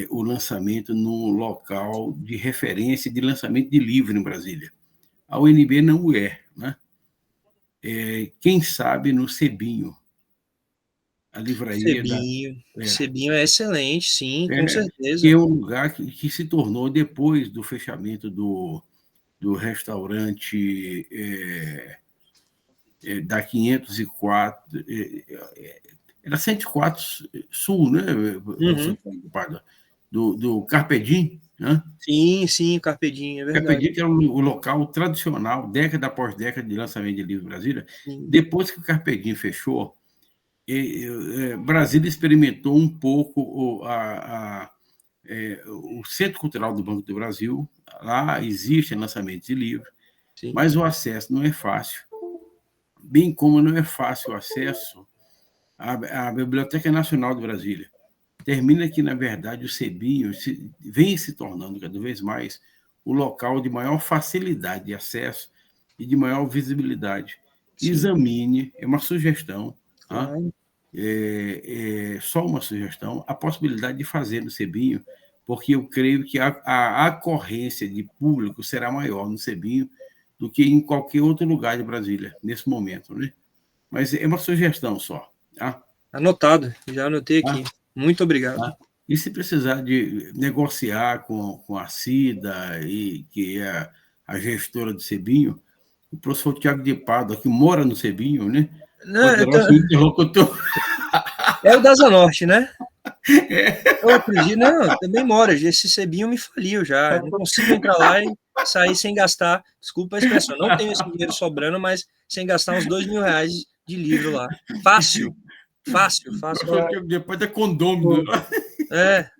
o lançamento num local de referência de lançamento de livro em Brasília. A UNB não o é, né? Quem sabe no Sebinho, a livraria Sebinho é excelente, sim, com certeza. Que é um lugar que se tornou, depois do fechamento do restaurante da 504, era 104 Sul, né? Do Carpedim, né? Sim, Carpedim, é verdade. Carpedim, que era o local tradicional, década após década, de lançamento de livro em Brasília. Depois que o Carpedim fechou, Brasília experimentou um pouco o Centro Cultural do Banco do Brasil. Lá existe lançamento de livros, mas o acesso não é fácil, bem como não é fácil o acesso à Biblioteca Nacional de Brasília. Termina que, na verdade, o Sebinho vem se tornando cada vez mais o local de maior facilidade de acesso e de maior visibilidade. Sim. Examine, é uma sugestão, só uma sugestão, a possibilidade de fazer no Sebinho, porque eu creio que a ocorrência de público será maior no Sebinho do que em qualquer outro lugar de Brasília, nesse momento, né? Mas é uma sugestão só. Tá? Anotado, já anotei aqui. Muito obrigado. Tá? E se precisar de negociar com a Cida, que é a gestora do Sebinho, o professor Tiago de Pádua, que mora no Sebinho, né? É o Daza Norte, né? Eu acredito, não, também mora. Esse Sebinho me faliu já. Eu não consigo entrar lá e sair sem gastar. Desculpa a expressão, não tenho esse dinheiro sobrando, mas sem gastar uns R$2.000 de livro lá. Fácil. Depois é condômino.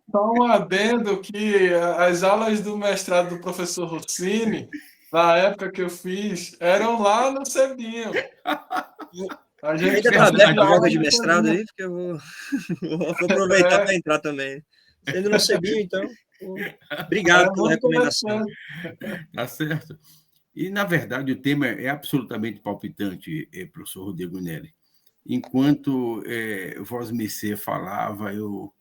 Só um adendo que as aulas do mestrado do professor Rossini, na época que eu fiz, eram lá no Sebinho. A gente ainda está aberto a vaga de mestrado aí, porque eu vou aproveitar para entrar também. Sendo no Sebinho, então, obrigado pela recomendação. Tá certo. E, na verdade, o tema é absolutamente palpitante, professor Rodrigo Nelli. Enquanto Voz Mercê falava, eu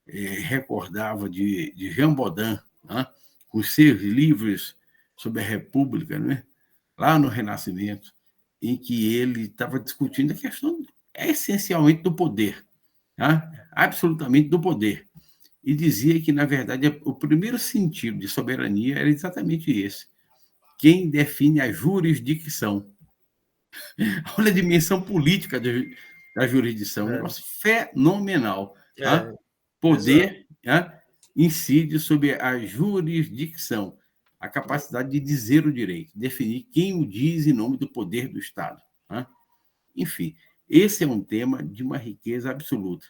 recordava de Jean Bodin, né, com seus livros sobre a República, né, lá no Renascimento, em que ele estava discutindo a questão essencialmente do poder, né, absolutamente do poder, e dizia que, na verdade, o primeiro sentido de soberania era exatamente esse: quem define a jurisdição. Olha a dimensão política da jurisdição, um negócio fenomenal. Tá? Poder incide sobre a jurisdição, a capacidade de dizer o direito, definir quem o diz em nome do poder do Estado. Tá? Enfim, esse é um tema de uma riqueza absoluta.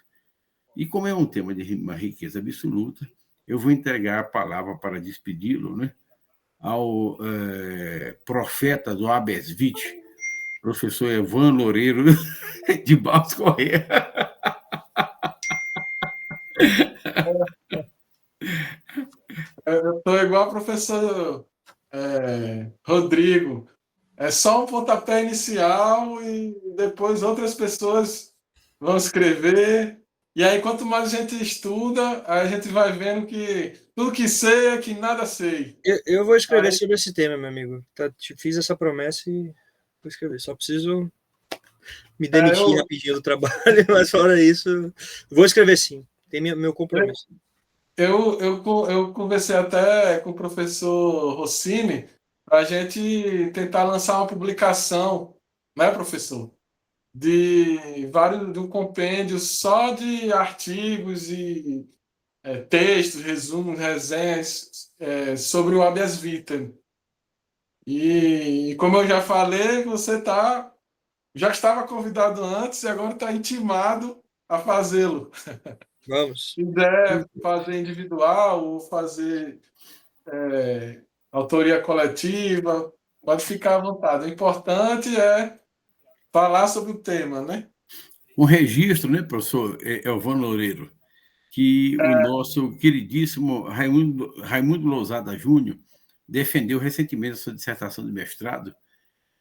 E como é um tema de uma riqueza absoluta, eu vou entregar a palavra para despedi-lo, né, ao profeta do habeas vitae, professor Evan Loureiro de Barros Corrêa. Eu estou igual o professor Rodrigo. É só um pontapé inicial e depois outras pessoas vão escrever. E aí, quanto mais a gente estuda, a gente vai vendo que tudo que sei é que nada sei. Eu vou escrever sobre esse tema, meu amigo. Fiz essa promessa e vou escrever. Só preciso me demitir rapidinho do trabalho, mas fora isso, vou escrever sim. Tem meu compromisso. Eu conversei até com o professor Rossini para a gente tentar lançar uma publicação, né, professor? De um compêndio só de artigos e textos, resumos, resenhas sobre o habeas vitae. E como eu já falei, você já estava convidado antes e agora está intimado a fazê-lo. Vamos. Se quiser fazer individual ou fazer autoria coletiva, pode ficar à vontade. O importante é falar sobre o tema, né? Um registro, né, professor Elvano Loureiro, que o nosso queridíssimo Raimundo Lousada Júnior defendeu recentemente a sua dissertação de mestrado,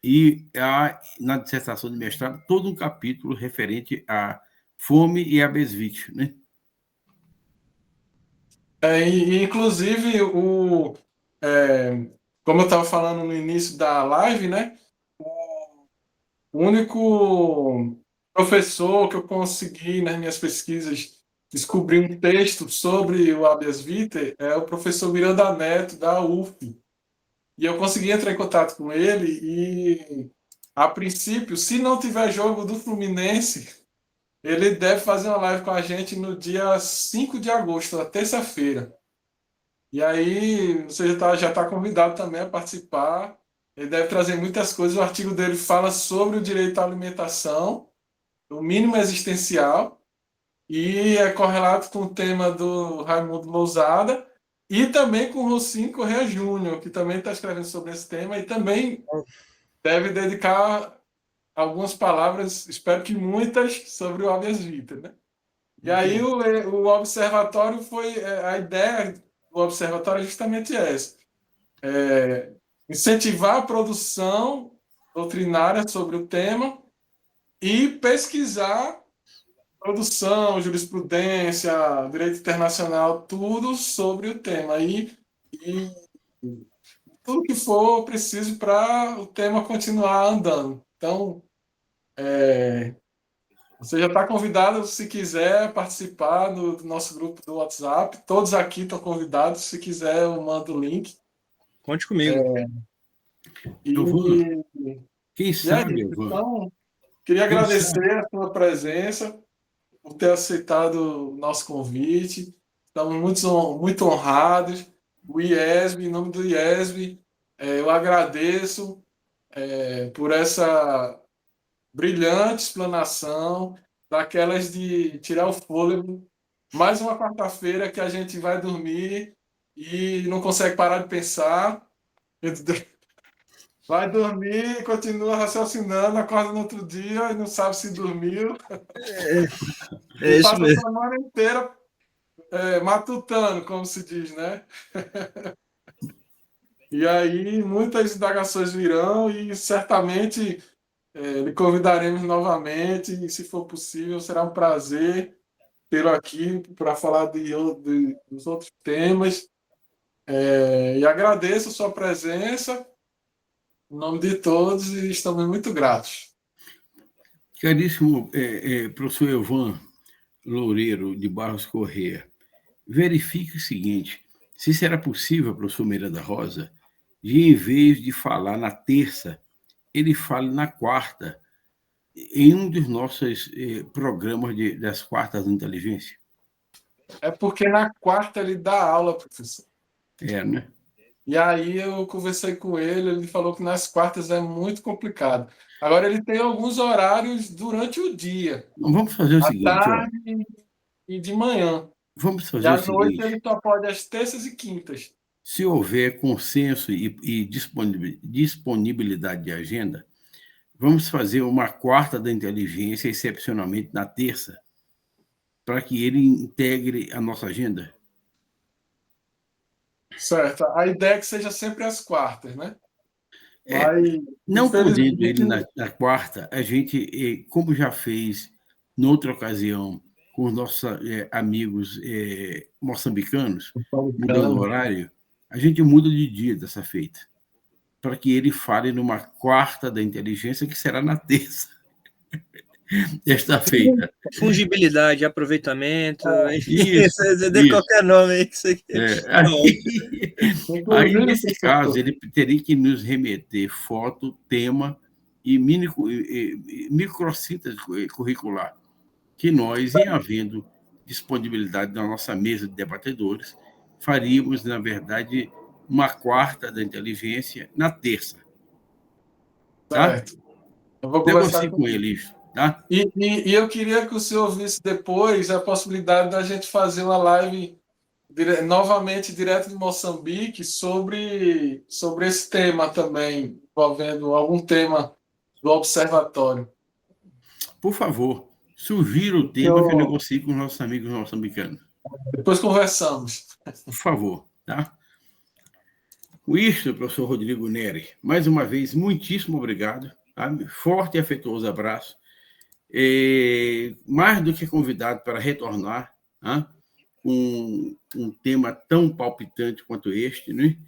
e há na dissertação de mestrado todo um capítulo referente à fome e habeas vitae, né? Inclusive, como eu estava falando no início da live, né? O único professor que eu consegui, nas minhas pesquisas, descobrir um texto sobre o habeas vitae é o professor Miranda Neto, da UF. E eu consegui entrar em contato com ele e, a princípio, se não tiver jogo do Fluminense, ele deve fazer uma live com a gente no dia 5 de agosto, na terça-feira. E aí, você já tá convidado também a participar. Ele deve trazer muitas coisas. O artigo dele fala sobre o direito à alimentação, o mínimo existencial, e é correlato com o tema do Raimundo Lousada e também com o Rossini Corrêa Júnior, que também está escrevendo sobre esse tema e também deve dedicar algumas palavras, espero que muitas, sobre o habeas vitae, né? E aí o observatório a ideia do observatório é justamente essa: incentivar a produção doutrinária sobre o tema e pesquisar produção, jurisprudência, direito internacional, tudo sobre o tema e tudo que for preciso para o tema continuar andando. Então, você já está convidado, se quiser participar do nosso grupo do WhatsApp. Todos aqui estão convidados. Se quiser, eu mando o link. Conte comigo. Quem sabe, então, queria agradecer a sua presença, por ter aceitado o nosso convite. Estamos muito honrados. O IESB, em nome do IESB, eu agradeço por essa brilhante explanação, daquelas de tirar o fôlego. Mais uma quarta-feira que a gente vai dormir e não consegue parar de pensar. Vai dormir e continua raciocinando, acorda no outro dia e não sabe se dormiu. É isso mesmo. Passa a semana inteira matutando, como se diz, né? E aí muitas indagações virão e certamente lhe convidaremos novamente e, se for possível, será um prazer tê-lo aqui para falar dos outros temas. E agradeço a sua presença em nome de todos e estamos muito gratos. Caríssimo professor Elvan Loureiro de Barros Corrêa, verifique o seguinte: se será possível, professor Miranda Rosa, de, em vez de falar na terça, ele fale na quarta, em um dos nossos programas das quartas da inteligência. É porque na quarta ele dá aula, professor. Né? E aí eu conversei com ele falou que nas quartas é muito complicado. Agora ele tem alguns horários durante o dia. Então, vamos fazer o seguinte. À tarde e de manhã. Vamos fazer e à o seguinte. noite ele só pode às terças e quintas. Se houver consenso e disponibilidade de agenda, vamos fazer uma quarta da inteligência, excepcionalmente na terça, para que ele integre a nossa agenda. Certo. A ideia é que seja sempre às quartas, né? Mas, não podendo ele na quarta, a gente, como já fez noutra ocasião com os nossos amigos moçambicanos, mudando o horário, a gente muda de dia dessa feita, para que ele fale numa quarta da inteligência, que será na terça. Já está feita. Fungibilidade, aproveitamento, enfim, Isso, você dê qualquer nome aí que você quer. Aí, nesse caso, ele teria que nos remeter foto, tema e microsíntese curricular, que nós, em havendo disponibilidade na nossa mesa de debatedores, faríamos, na verdade, uma quarta da inteligência na terça. Tá? Certo. Eu vou conversar Negocie com ele isso, tá? E eu queria que o senhor visse depois a possibilidade da gente fazer uma live novamente direto de Moçambique sobre esse tema também, envolvendo algum tema do observatório. Por favor, sugira o tema que eu negocie com os nossos amigos moçambicanos. Depois conversamos. Por favor, tá? Com isso, professor Rodrigo Neri, mais uma vez, muitíssimo obrigado. Tá? Forte e afetuoso abraço. Mais do que convidado para retornar, tá? Com um tema tão palpitante quanto este, né?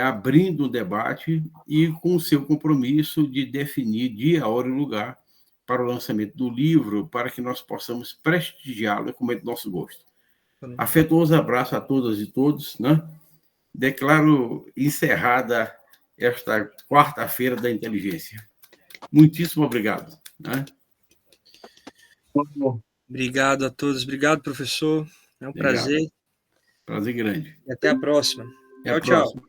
Abrindo o debate e com o seu compromisso de definir dia, hora e lugar para o lançamento do livro, para que nós possamos prestigiá-lo como é do nosso gosto. Afetuoso abraço a todas e todos, né? Declaro encerrada esta quarta-feira da inteligência. Muitíssimo obrigado. Né? Obrigado a todos. Obrigado, professor. É um prazer. Prazer grande. E até a próxima. Até a Tchau, próxima. tchau.